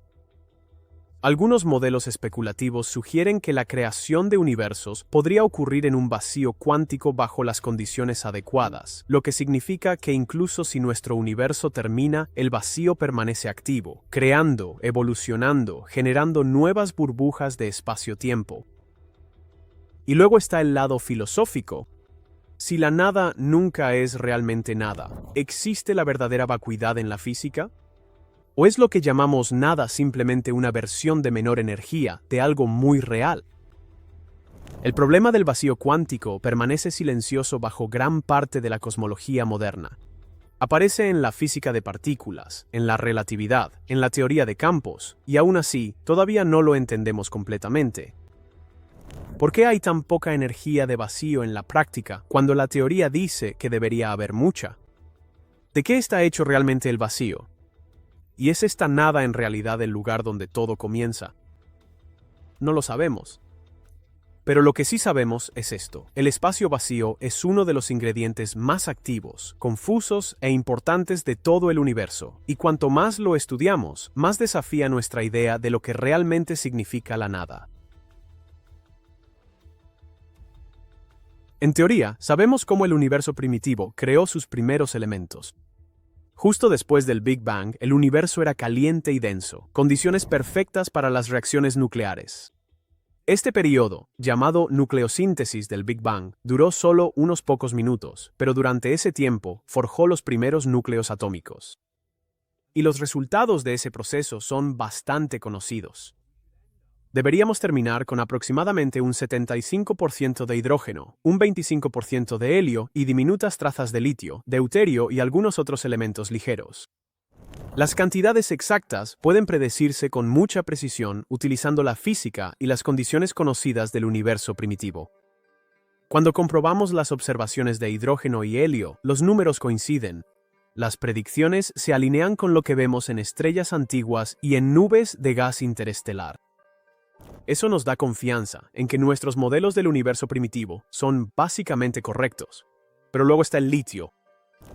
A: Algunos modelos especulativos sugieren que la creación de universos podría ocurrir en un vacío cuántico bajo las condiciones adecuadas, lo que significa que incluso si nuestro universo termina, el vacío permanece activo, creando, evolucionando, generando nuevas burbujas de espacio-tiempo. Y luego está el lado filosófico. Si la nada nunca es realmente nada, ¿existe la verdadera vacuidad en la física? ¿O es lo que llamamos nada simplemente una versión de menor energía de algo muy real? El problema del vacío cuántico permanece silencioso bajo gran parte de la cosmología moderna. Aparece en la física de partículas, en la relatividad, en la teoría de campos, y aún así, todavía no lo entendemos completamente. ¿Por qué hay tan poca energía de vacío en la práctica cuando la teoría dice que debería haber mucha? ¿De qué está hecho realmente el vacío? ¿Y es esta nada en realidad el lugar donde todo comienza? No lo sabemos. Pero lo que sí sabemos es esto. El espacio vacío es uno de los ingredientes más activos, confusos e importantes de todo el universo, y cuanto más lo estudiamos, más desafía nuestra idea de lo que realmente significa la nada. En teoría, sabemos cómo el universo primitivo creó sus primeros elementos. Justo después del Big Bang, el universo era caliente y denso, condiciones perfectas para las reacciones nucleares. Este periodo, llamado nucleosíntesis del Big Bang, duró solo unos pocos minutos, pero durante ese tiempo forjó los primeros núcleos atómicos. Y los resultados de ese proceso son bastante conocidos. Deberíamos terminar con aproximadamente un 75% de hidrógeno, un 25% de helio y diminutas trazas de litio, deuterio y algunos otros elementos ligeros. Las cantidades exactas pueden predecirse con mucha precisión utilizando la física y las condiciones conocidas del universo primitivo. Cuando comprobamos las observaciones de hidrógeno y helio, los números coinciden. Las predicciones se alinean con lo que vemos en estrellas antiguas y en nubes de gas interestelar. Eso nos da confianza en que nuestros modelos del universo primitivo son básicamente correctos. Pero luego está el litio.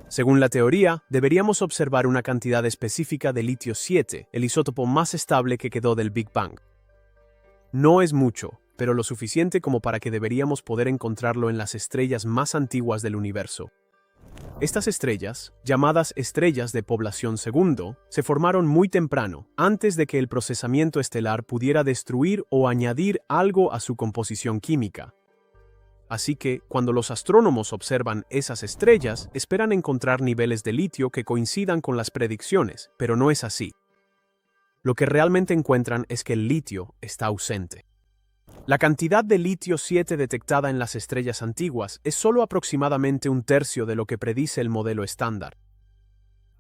A: Según la teoría, deberíamos observar una cantidad específica de litio 7, el isótopo más estable que quedó del Big Bang. No es mucho, pero lo suficiente como para que deberíamos poder encontrarlo en las estrellas más antiguas del universo. Estas estrellas, llamadas estrellas de población segundo, se formaron muy temprano, antes de que el procesamiento estelar pudiera destruir o añadir algo a su composición química. Así que, cuando los astrónomos observan esas estrellas, esperan encontrar niveles de litio que coincidan con las predicciones, pero no es así. Lo que realmente encuentran es que el litio está ausente. La cantidad de litio 7 detectada en las estrellas antiguas es solo aproximadamente un tercio de lo que predice el modelo estándar.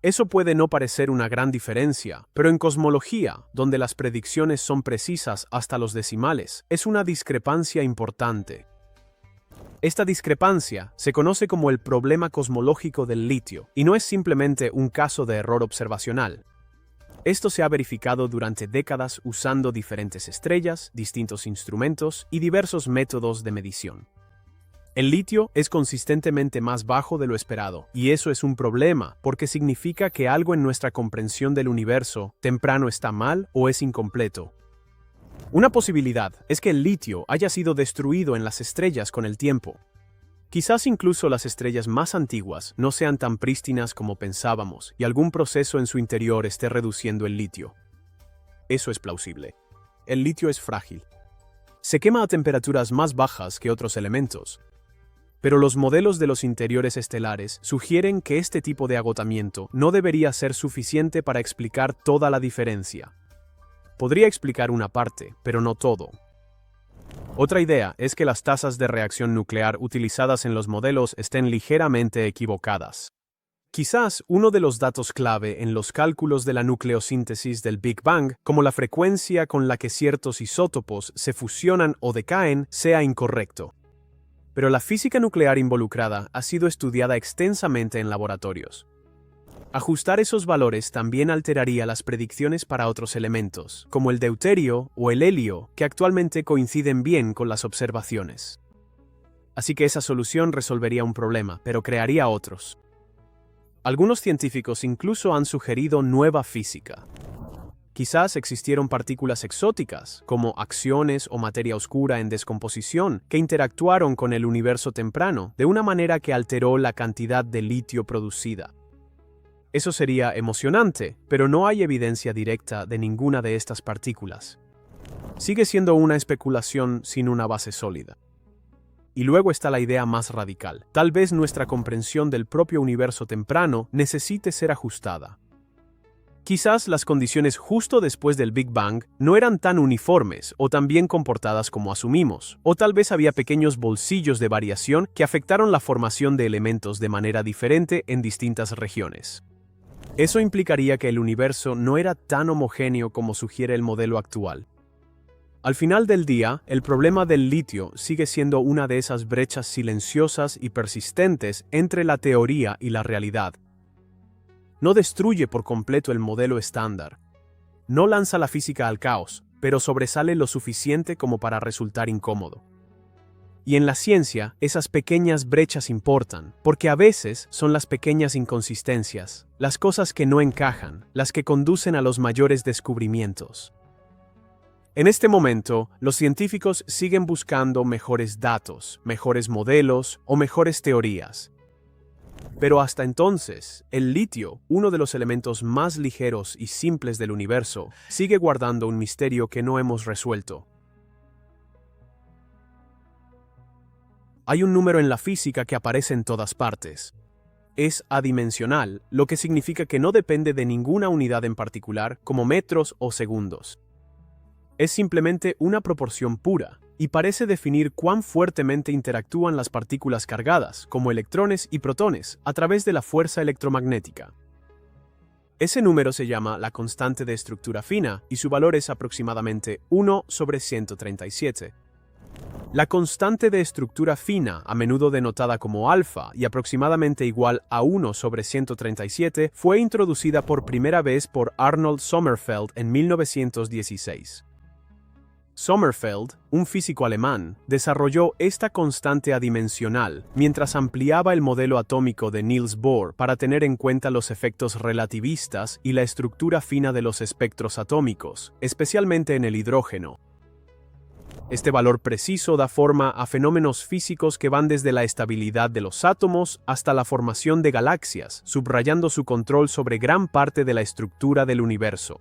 A: Eso puede no parecer una gran diferencia, pero en cosmología, donde las predicciones son precisas hasta los decimales, es una discrepancia importante. Esta discrepancia se conoce como el problema cosmológico del litio, y no es simplemente un caso de error observacional. Esto se ha verificado durante décadas usando diferentes estrellas, distintos instrumentos y diversos métodos de medición. El litio es consistentemente más bajo de lo esperado, y eso es un problema porque significa que algo en nuestra comprensión del universo temprano está mal o es incompleto. Una posibilidad es que el litio haya sido destruido en las estrellas con el tiempo. Quizás incluso las estrellas más antiguas no sean tan prístinas como pensábamos y algún proceso en su interior esté reduciendo el litio. Eso es plausible. El litio es frágil. Se quema a temperaturas más bajas que otros elementos. Pero los modelos de los interiores estelares sugieren que este tipo de agotamiento no debería ser suficiente para explicar toda la diferencia. Podría explicar una parte, pero no todo. Otra idea es que las tasas de reacción nuclear utilizadas en los modelos estén ligeramente equivocadas. Quizás uno de los datos clave en los cálculos de la nucleosíntesis del Big Bang, como la frecuencia con la que ciertos isótopos se fusionan o decaen, sea incorrecto. Pero la física nuclear involucrada ha sido estudiada extensamente en laboratorios. Ajustar esos valores también alteraría las predicciones para otros elementos, como el deuterio o el helio, que actualmente coinciden bien con las observaciones. Así que esa solución resolvería un problema, pero crearía otros. Algunos científicos incluso han sugerido nueva física. Quizás existieron partículas exóticas, como acciones o materia oscura en descomposición, que interactuaron con el universo temprano de una manera que alteró la cantidad de litio producida. Eso sería emocionante, pero no hay evidencia directa de ninguna de estas partículas. Sigue siendo una especulación sin una base sólida. Y luego está la idea más radical. Tal vez nuestra comprensión del propio universo temprano necesite ser ajustada. Quizás las condiciones justo después del Big Bang no eran tan uniformes o tan bien comportadas como asumimos, o tal vez había pequeños bolsillos de variación que afectaron la formación de elementos de manera diferente en distintas regiones. Eso implicaría que el universo no era tan homogéneo como sugiere el modelo actual. Al final del día, el problema del litio sigue siendo una de esas brechas silenciosas y persistentes entre la teoría y la realidad. No destruye por completo el modelo estándar. No lanza la física al caos, pero sobresale lo suficiente como para resultar incómodo. Y en la ciencia, esas pequeñas brechas importan, porque a veces son las pequeñas inconsistencias, las cosas que no encajan, las que conducen a los mayores descubrimientos. En este momento, los científicos siguen buscando mejores datos, mejores modelos o mejores teorías. Pero hasta entonces, el litio, uno de los elementos más ligeros y simples del universo, sigue guardando un misterio que no hemos resuelto. Hay un número en la física que aparece en todas partes. Es adimensional, lo que significa que no depende de ninguna unidad en particular, como metros o segundos. Es simplemente una proporción pura, y parece definir cuán fuertemente interactúan las partículas cargadas, como electrones y protones, a través de la fuerza electromagnética. Ese número se llama la constante de estructura fina, y su valor es aproximadamente 1/137. La constante de estructura fina, a menudo denotada como alfa y aproximadamente igual a 1/137, fue introducida por primera vez por Arnold Sommerfeld en 1916. Sommerfeld, un físico alemán, desarrolló esta constante adimensional mientras ampliaba el modelo atómico de Niels Bohr para tener en cuenta los efectos relativistas y la estructura fina de los espectros atómicos, especialmente en el hidrógeno. Este valor preciso da forma a fenómenos físicos que van desde la estabilidad de los átomos hasta la formación de galaxias, subrayando su control sobre gran parte de la estructura del universo.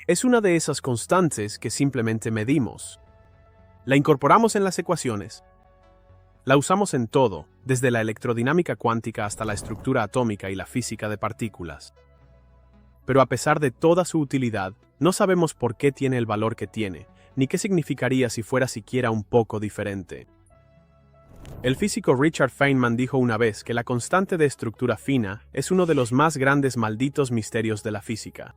A: Es una de esas constantes que simplemente medimos. La incorporamos en las ecuaciones. La usamos en todo, desde la electrodinámica cuántica hasta la estructura atómica y la física de partículas. Pero a pesar de toda su utilidad, no sabemos por qué tiene el valor que tiene, ni qué significaría si fuera siquiera un poco diferente. El físico Richard Feynman dijo una vez que la constante de estructura fina es uno de los más grandes malditos misterios de la física.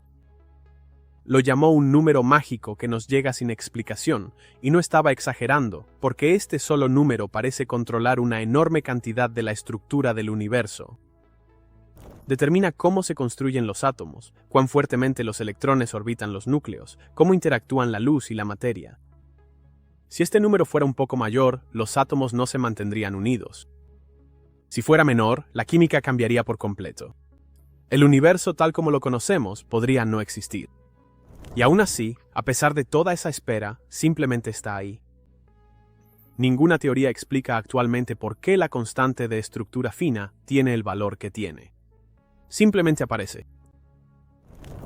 A: Lo llamó un número mágico que nos llega sin explicación, y no estaba exagerando, porque este solo número parece controlar una enorme cantidad de la estructura del universo. Determina cómo se construyen los átomos, cuán fuertemente los electrones orbitan los núcleos, cómo interactúan la luz y la materia. Si este número fuera un poco mayor, los átomos no se mantendrían unidos. Si fuera menor, la química cambiaría por completo. El universo tal como lo conocemos podría no existir. Y aún así, a pesar de toda esa espera, simplemente está ahí. Ninguna teoría explica actualmente por qué la constante de estructura fina tiene el valor que tiene. Simplemente aparece.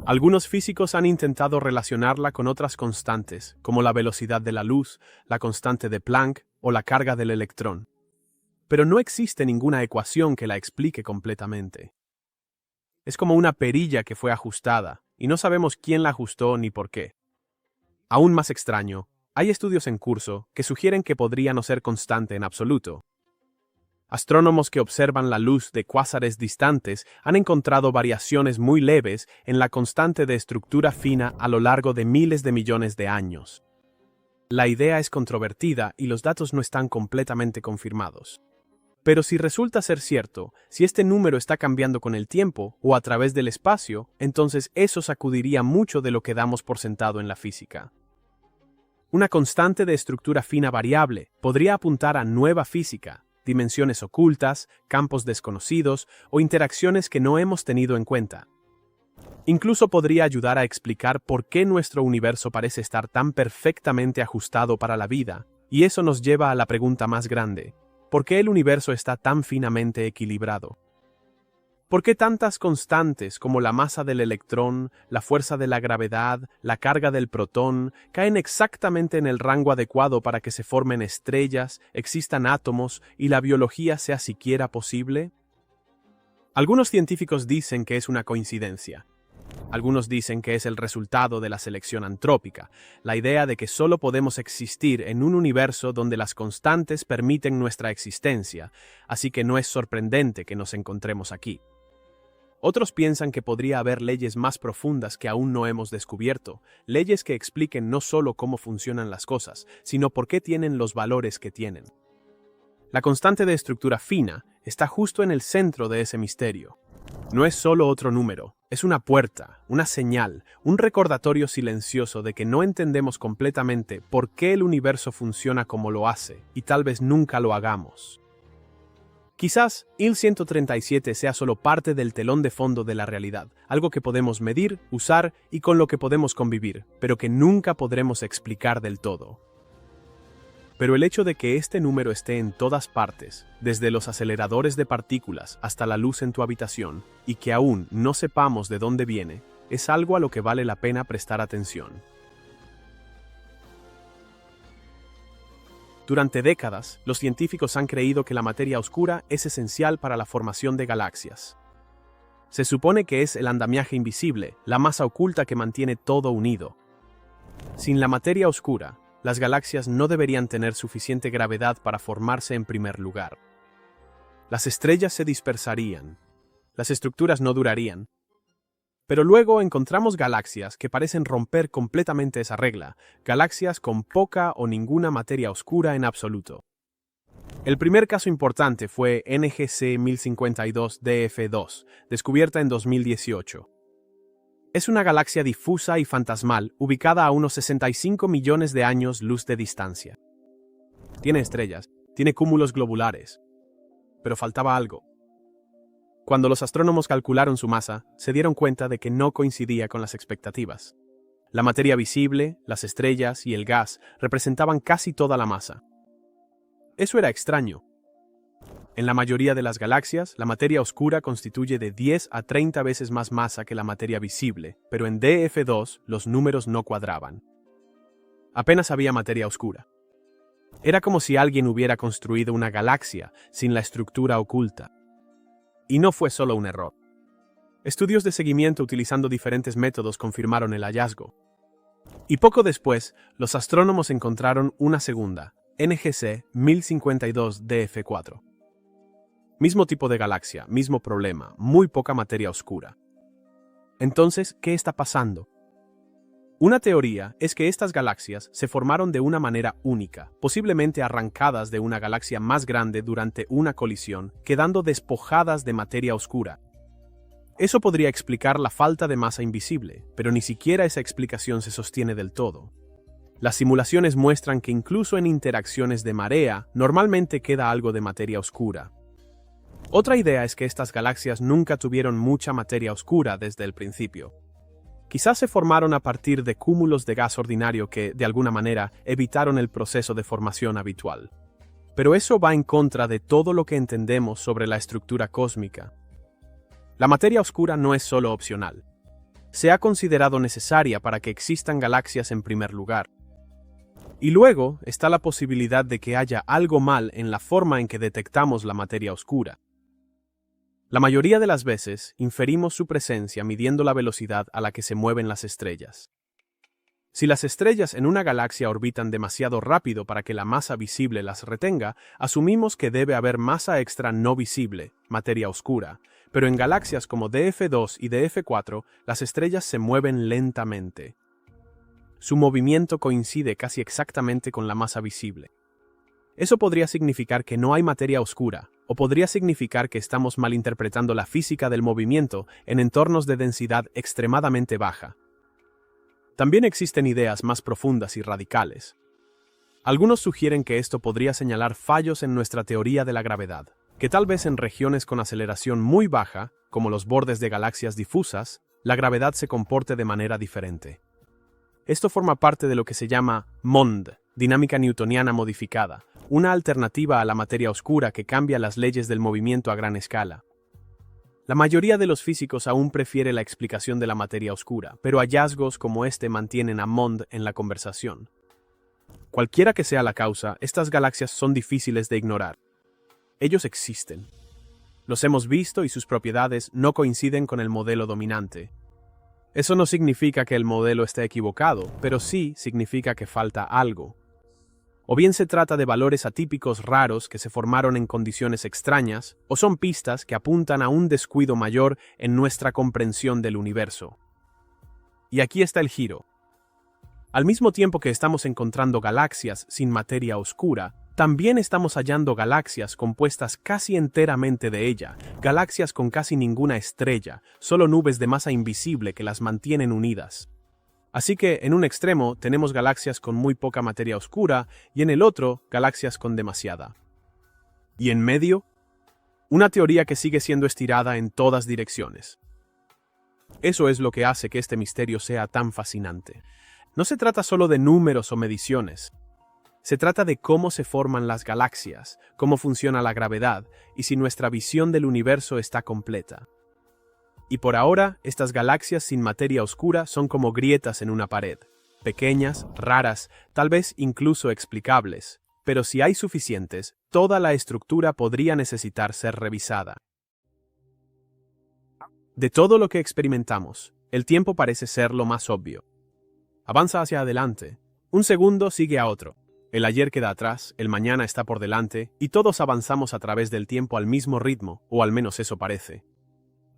A: Algunos físicos han intentado relacionarla con otras constantes, como la velocidad de la luz, la constante de Planck o la carga del electrón. Pero no existe ninguna ecuación que la explique completamente. Es como una perilla que fue ajustada, y no sabemos quién la ajustó ni por qué. Aún más extraño, hay estudios en curso que sugieren que podría no ser constante en absoluto. Astrónomos que observan la luz de cuásares distantes han encontrado variaciones muy leves en la constante de estructura fina a lo largo de miles de millones de años. La idea es controvertida y los datos no están completamente confirmados. Pero si resulta ser cierto, si este número está cambiando con el tiempo o a través del espacio, entonces eso sacudiría mucho de lo que damos por sentado en la física. Una constante de estructura fina variable podría apuntar a nueva física, dimensiones ocultas, campos desconocidos o interacciones que no hemos tenido en cuenta. Incluso podría ayudar a explicar por qué nuestro universo parece estar tan perfectamente ajustado para la vida, y eso nos lleva a la pregunta más grande: ¿por qué el universo está tan finamente equilibrado? ¿Por qué tantas constantes como la masa del electrón, la fuerza de la gravedad, la carga del protón, caen exactamente en el rango adecuado para que se formen estrellas, existan átomos y la biología sea siquiera posible? Algunos científicos dicen que es una coincidencia. Algunos dicen que es el resultado de la selección antrópica, la idea de que solo podemos existir en un universo donde las constantes permiten nuestra existencia, así que no es sorprendente que nos encontremos aquí. Otros piensan que podría haber leyes más profundas que aún no hemos descubierto, leyes que expliquen no solo cómo funcionan las cosas, sino por qué tienen los valores que tienen. La constante de estructura fina está justo en el centro de ese misterio. No es solo otro número, es una puerta, una señal, un recordatorio silencioso de que no entendemos completamente por qué el universo funciona como lo hace, y tal vez nunca lo hagamos. Quizás IL 137 sea solo parte del telón de fondo de la realidad, algo que podemos medir, usar y con lo que podemos convivir, pero que nunca podremos explicar del todo. Pero el hecho de que este número esté en todas partes, desde los aceleradores de partículas hasta la luz en tu habitación, y que aún no sepamos de dónde viene, es algo a lo que vale la pena prestar atención. Durante décadas, los científicos han creído que la materia oscura es esencial para la formación de galaxias. Se supone que es el andamiaje invisible, la masa oculta que mantiene todo unido. Sin la materia oscura, las galaxias no deberían tener suficiente gravedad para formarse en primer lugar. Las estrellas se dispersarían, las estructuras no durarían. Pero luego encontramos galaxias que parecen romper completamente esa regla, galaxias con poca o ninguna materia oscura en absoluto. El primer caso importante fue NGC 1052 DF2, descubierta en 2018. Es una galaxia difusa y fantasmal, ubicada a unos 65 millones de años luz de distancia. Tiene estrellas, tiene cúmulos globulares. Pero faltaba algo. Cuando los astrónomos calcularon su masa, se dieron cuenta de que no coincidía con las expectativas. La materia visible, las estrellas y el gas representaban casi toda la masa. Eso era extraño. En la mayoría de las galaxias, la materia oscura constituye de 10 a 30 veces más masa que la materia visible, pero en DF2 los números no cuadraban. Apenas había materia oscura. Era como si alguien hubiera construido una galaxia sin la estructura oculta. Y no fue solo un error. Estudios de seguimiento utilizando diferentes métodos confirmaron el hallazgo. Y poco después, los astrónomos encontraron una segunda, NGC 1052 DF4. Mismo tipo de galaxia, mismo problema, muy poca materia oscura. Entonces, ¿qué está pasando? Una teoría es que estas galaxias se formaron de una manera única, posiblemente arrancadas de una galaxia más grande durante una colisión, quedando despojadas de materia oscura. Eso podría explicar la falta de masa invisible, pero ni siquiera esa explicación se sostiene del todo. Las simulaciones muestran que incluso en interacciones de marea, normalmente queda algo de materia oscura. Otra idea es que estas galaxias nunca tuvieron mucha materia oscura desde el principio. Quizás se formaron a partir de cúmulos de gas ordinario que, de alguna manera, evitaron el proceso de formación habitual. Pero eso va en contra de todo lo que entendemos sobre la estructura cósmica. La materia oscura no es solo opcional. Se ha considerado necesaria para que existan galaxias en primer lugar. Y luego está la posibilidad de que haya algo mal en la forma en que detectamos la materia oscura. La mayoría de las veces inferimos su presencia midiendo la velocidad a la que se mueven las estrellas. Si las estrellas en una galaxia orbitan demasiado rápido para que la masa visible las retenga, asumimos que debe haber masa extra no visible, materia oscura, pero en galaxias como DF2 y DF4, las estrellas se mueven lentamente. Su movimiento coincide casi exactamente con la masa visible. Eso podría significar que no hay materia oscura, o podría significar que estamos malinterpretando la física del movimiento en entornos de densidad extremadamente baja. También existen ideas más profundas y radicales. Algunos sugieren que esto podría señalar fallos en nuestra teoría de la gravedad, que tal vez en regiones con aceleración muy baja, como los bordes de galaxias difusas, la gravedad se comporte de manera diferente. Esto forma parte de lo que se llama MOND, dinámica newtoniana modificada, una alternativa a la materia oscura que cambia las leyes del movimiento a gran escala. La mayoría de los físicos aún prefiere la explicación de la materia oscura, pero hallazgos como este mantienen a MOND en la conversación. Cualquiera que sea la causa, estas galaxias son difíciles de ignorar. Ellos existen. Los hemos visto y sus propiedades no coinciden con el modelo dominante. Eso no significa que el modelo esté equivocado, pero sí significa que falta algo. O bien se trata de valores atípicos raros que se formaron en condiciones extrañas, o son pistas que apuntan a un descuido mayor en nuestra comprensión del universo. Y aquí está el giro. Al mismo tiempo que estamos encontrando galaxias sin materia oscura, también estamos hallando galaxias compuestas casi enteramente de ella, galaxias con casi ninguna estrella, solo nubes de masa invisible que las mantienen unidas. Así que en un extremo tenemos galaxias con muy poca materia oscura y en el otro galaxias con demasiada. ¿Y en medio? Una teoría que sigue siendo estirada en todas direcciones. Eso es lo que hace que este misterio sea tan fascinante. No se trata solo de números o mediciones. Se trata de cómo se forman las galaxias, cómo funciona la gravedad y si nuestra visión del universo está completa. Y por ahora, estas galaxias sin materia oscura son como grietas en una pared, pequeñas, raras, tal vez incluso explicables, pero si hay suficientes, toda la estructura podría necesitar ser revisada. De todo lo que experimentamos, el tiempo parece ser lo más obvio. Avanza hacia adelante, un segundo sigue a otro. El ayer queda atrás, el mañana está por delante, y todos avanzamos a través del tiempo al mismo ritmo, o al menos eso parece.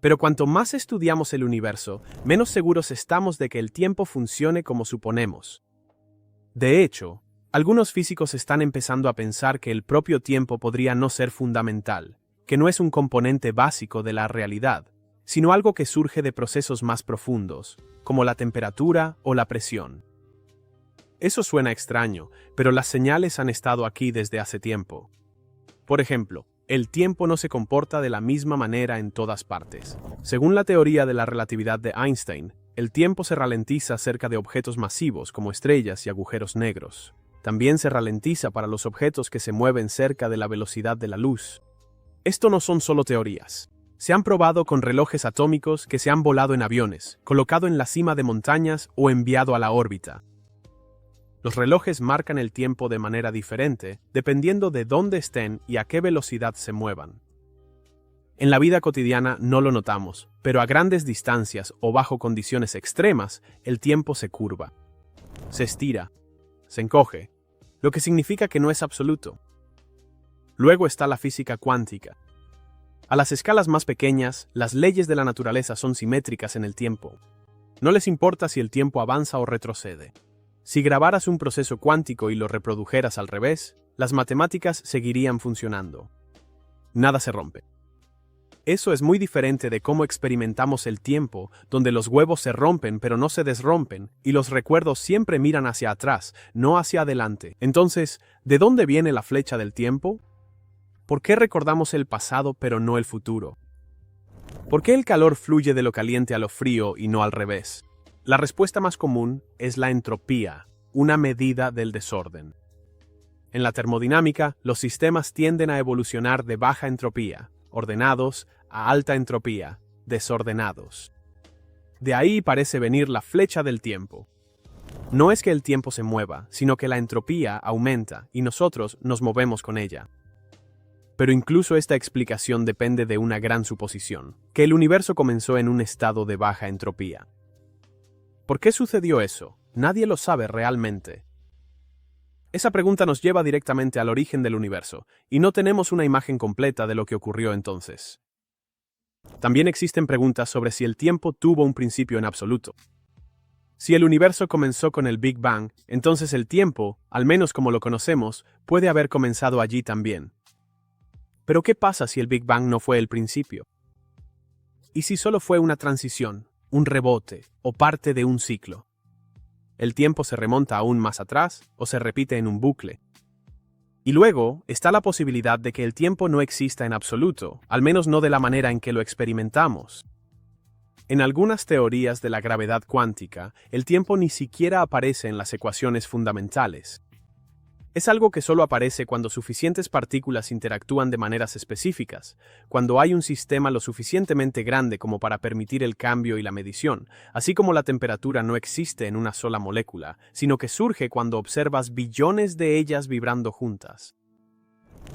A: Pero cuanto más estudiamos el universo, menos seguros estamos de que el tiempo funcione como suponemos. De hecho, algunos físicos están empezando a pensar que el propio tiempo podría no ser fundamental, que no es un componente básico de la realidad, sino algo que surge de procesos más profundos, como la temperatura o la presión. Eso suena extraño, pero las señales han estado aquí desde hace tiempo. Por ejemplo, el tiempo no se comporta de la misma manera en todas partes. Según la teoría de la relatividad de Einstein, el tiempo se ralentiza cerca de objetos masivos como estrellas y agujeros negros. También se ralentiza para los objetos que se mueven cerca de la velocidad de la luz. Esto no son solo teorías. Se han probado con relojes atómicos que se han volado en aviones, colocado en la cima de montañas o enviado a la órbita. Los relojes marcan el tiempo de manera diferente, dependiendo de dónde estén y a qué velocidad se muevan. En la vida cotidiana no lo notamos, pero a grandes distancias o bajo condiciones extremas, el tiempo se curva. Se estira, se encoge, lo que significa que no es absoluto. Luego está la física cuántica. A las escalas más pequeñas, las leyes de la naturaleza son simétricas en el tiempo. No les importa si el tiempo avanza o retrocede. Si grabaras un proceso cuántico y lo reprodujeras al revés, las matemáticas seguirían funcionando. Nada se rompe. Eso es muy diferente de cómo experimentamos el tiempo, donde los huevos se rompen pero no se desrompen, y los recuerdos siempre miran hacia atrás, no hacia adelante. Entonces, ¿de dónde viene la flecha del tiempo? ¿Por qué recordamos el pasado pero no el futuro? ¿Por qué el calor fluye de lo caliente a lo frío y no al revés? La respuesta más común es la entropía, una medida del desorden. En la termodinámica, los sistemas tienden a evolucionar de baja entropía, ordenados, a alta entropía, desordenados. De ahí parece venir la flecha del tiempo. No es que el tiempo se mueva, sino que la entropía aumenta y nosotros nos movemos con ella. Pero incluso esta explicación depende de una gran suposición, que el universo comenzó en un estado de baja entropía. ¿Por qué sucedió eso? Nadie lo sabe realmente. Esa pregunta nos lleva directamente al origen del universo, y no tenemos una imagen completa de lo que ocurrió entonces. También existen preguntas sobre si el tiempo tuvo un principio en absoluto. Si el universo comenzó con el Big Bang, entonces el tiempo, al menos como lo conocemos, puede haber comenzado allí también. Pero ¿qué pasa si el Big Bang no fue el principio? ¿Y si solo fue una transición, un rebote o parte de un ciclo? ¿El tiempo se remonta aún más atrás o se repite en un bucle? Y luego está la posibilidad de que el tiempo no exista en absoluto, al menos no de la manera en que lo experimentamos. En algunas teorías de la gravedad cuántica, el tiempo ni siquiera aparece en las ecuaciones fundamentales. Es algo que solo aparece cuando suficientes partículas interactúan de maneras específicas, cuando hay un sistema lo suficientemente grande como para permitir el cambio y la medición, así como la temperatura no existe en una sola molécula, sino que surge cuando observas billones de ellas vibrando juntas.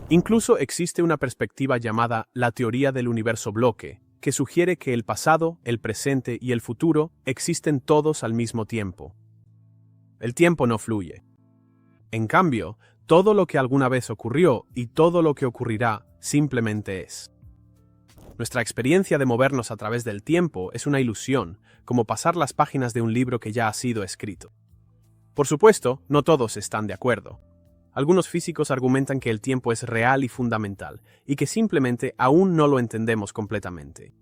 A: Incluso existe una perspectiva llamada la teoría del universo bloque, que sugiere que el pasado, el presente y el futuro existen todos al mismo tiempo. El tiempo no fluye. En cambio, todo lo que alguna vez ocurrió y todo lo que ocurrirá simplemente es. Nuestra experiencia de movernos a través del tiempo es una ilusión, como pasar las páginas de un libro que ya ha sido escrito. Por supuesto, no todos están de acuerdo. Algunos físicos argumentan que el tiempo es real y fundamental, y que simplemente aún no lo entendemos completamente.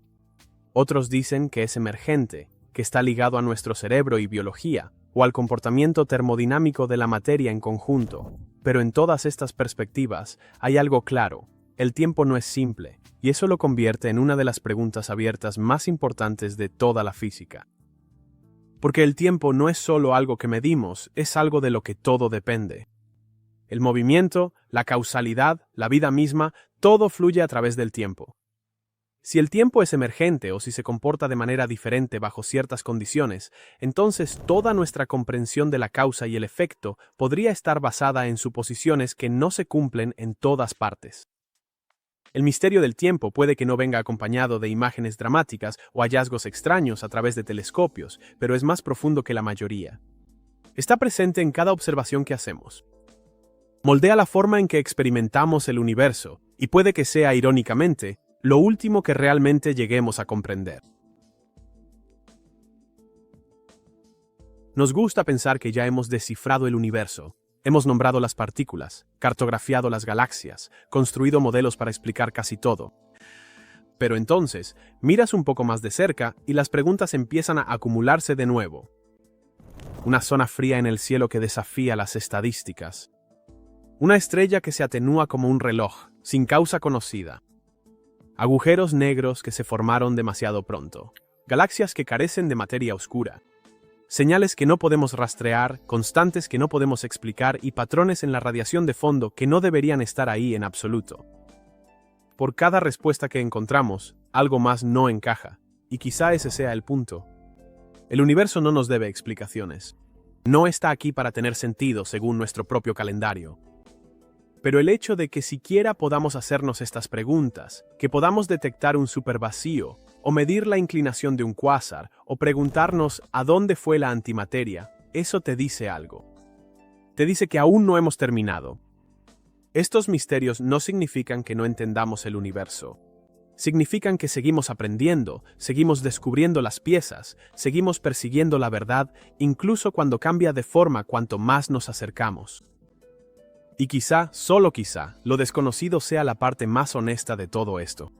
A: Otros dicen que es emergente, que está ligado a nuestro cerebro y biología, o al comportamiento termodinámico de la materia en conjunto. Pero en todas estas perspectivas hay algo claro: el tiempo no es simple, y eso lo convierte en una de las preguntas abiertas más importantes de toda la física. Porque el tiempo no es solo algo que medimos, es algo de lo que todo depende. El movimiento, la causalidad, la vida misma, todo fluye a través del tiempo. Si el tiempo es emergente o si se comporta de manera diferente bajo ciertas condiciones, entonces toda nuestra comprensión de la causa y el efecto podría estar basada en suposiciones que no se cumplen en todas partes. El misterio del tiempo puede que no venga acompañado de imágenes dramáticas o hallazgos extraños a través de telescopios, pero es más profundo que la mayoría. Está presente en cada observación que hacemos. Moldea la forma en que experimentamos el universo, y puede que sea, irónicamente, lo último que realmente lleguemos a comprender. Nos gusta pensar que ya hemos descifrado el universo. Hemos nombrado las partículas, cartografiado las galaxias, construido modelos para explicar casi todo. Pero entonces, miras un poco más de cerca y las preguntas empiezan a acumularse de nuevo. Una zona fría en el cielo que desafía las estadísticas. Una estrella que se atenúa como un reloj, sin causa conocida. Agujeros negros que se formaron demasiado pronto. Galaxias que carecen de materia oscura. Señales que no podemos rastrear, constantes que no podemos explicar y patrones en la radiación de fondo que no deberían estar ahí en absoluto. Por cada respuesta que encontramos, algo más no encaja, y quizá ese sea el punto. El universo no nos debe explicaciones. No está aquí para tener sentido según nuestro propio calendario. Pero el hecho de que siquiera podamos hacernos estas preguntas, que podamos detectar un supervacío, o medir la inclinación de un cuásar, o preguntarnos a dónde fue la antimateria, eso te dice algo. Te dice que aún no hemos terminado. Estos misterios no significan que no entendamos el universo. Significan que seguimos aprendiendo, seguimos descubriendo las piezas, seguimos persiguiendo la verdad, incluso cuando cambia de forma cuanto más nos acercamos. Y quizá, solo quizá, lo desconocido sea la parte más honesta de todo esto.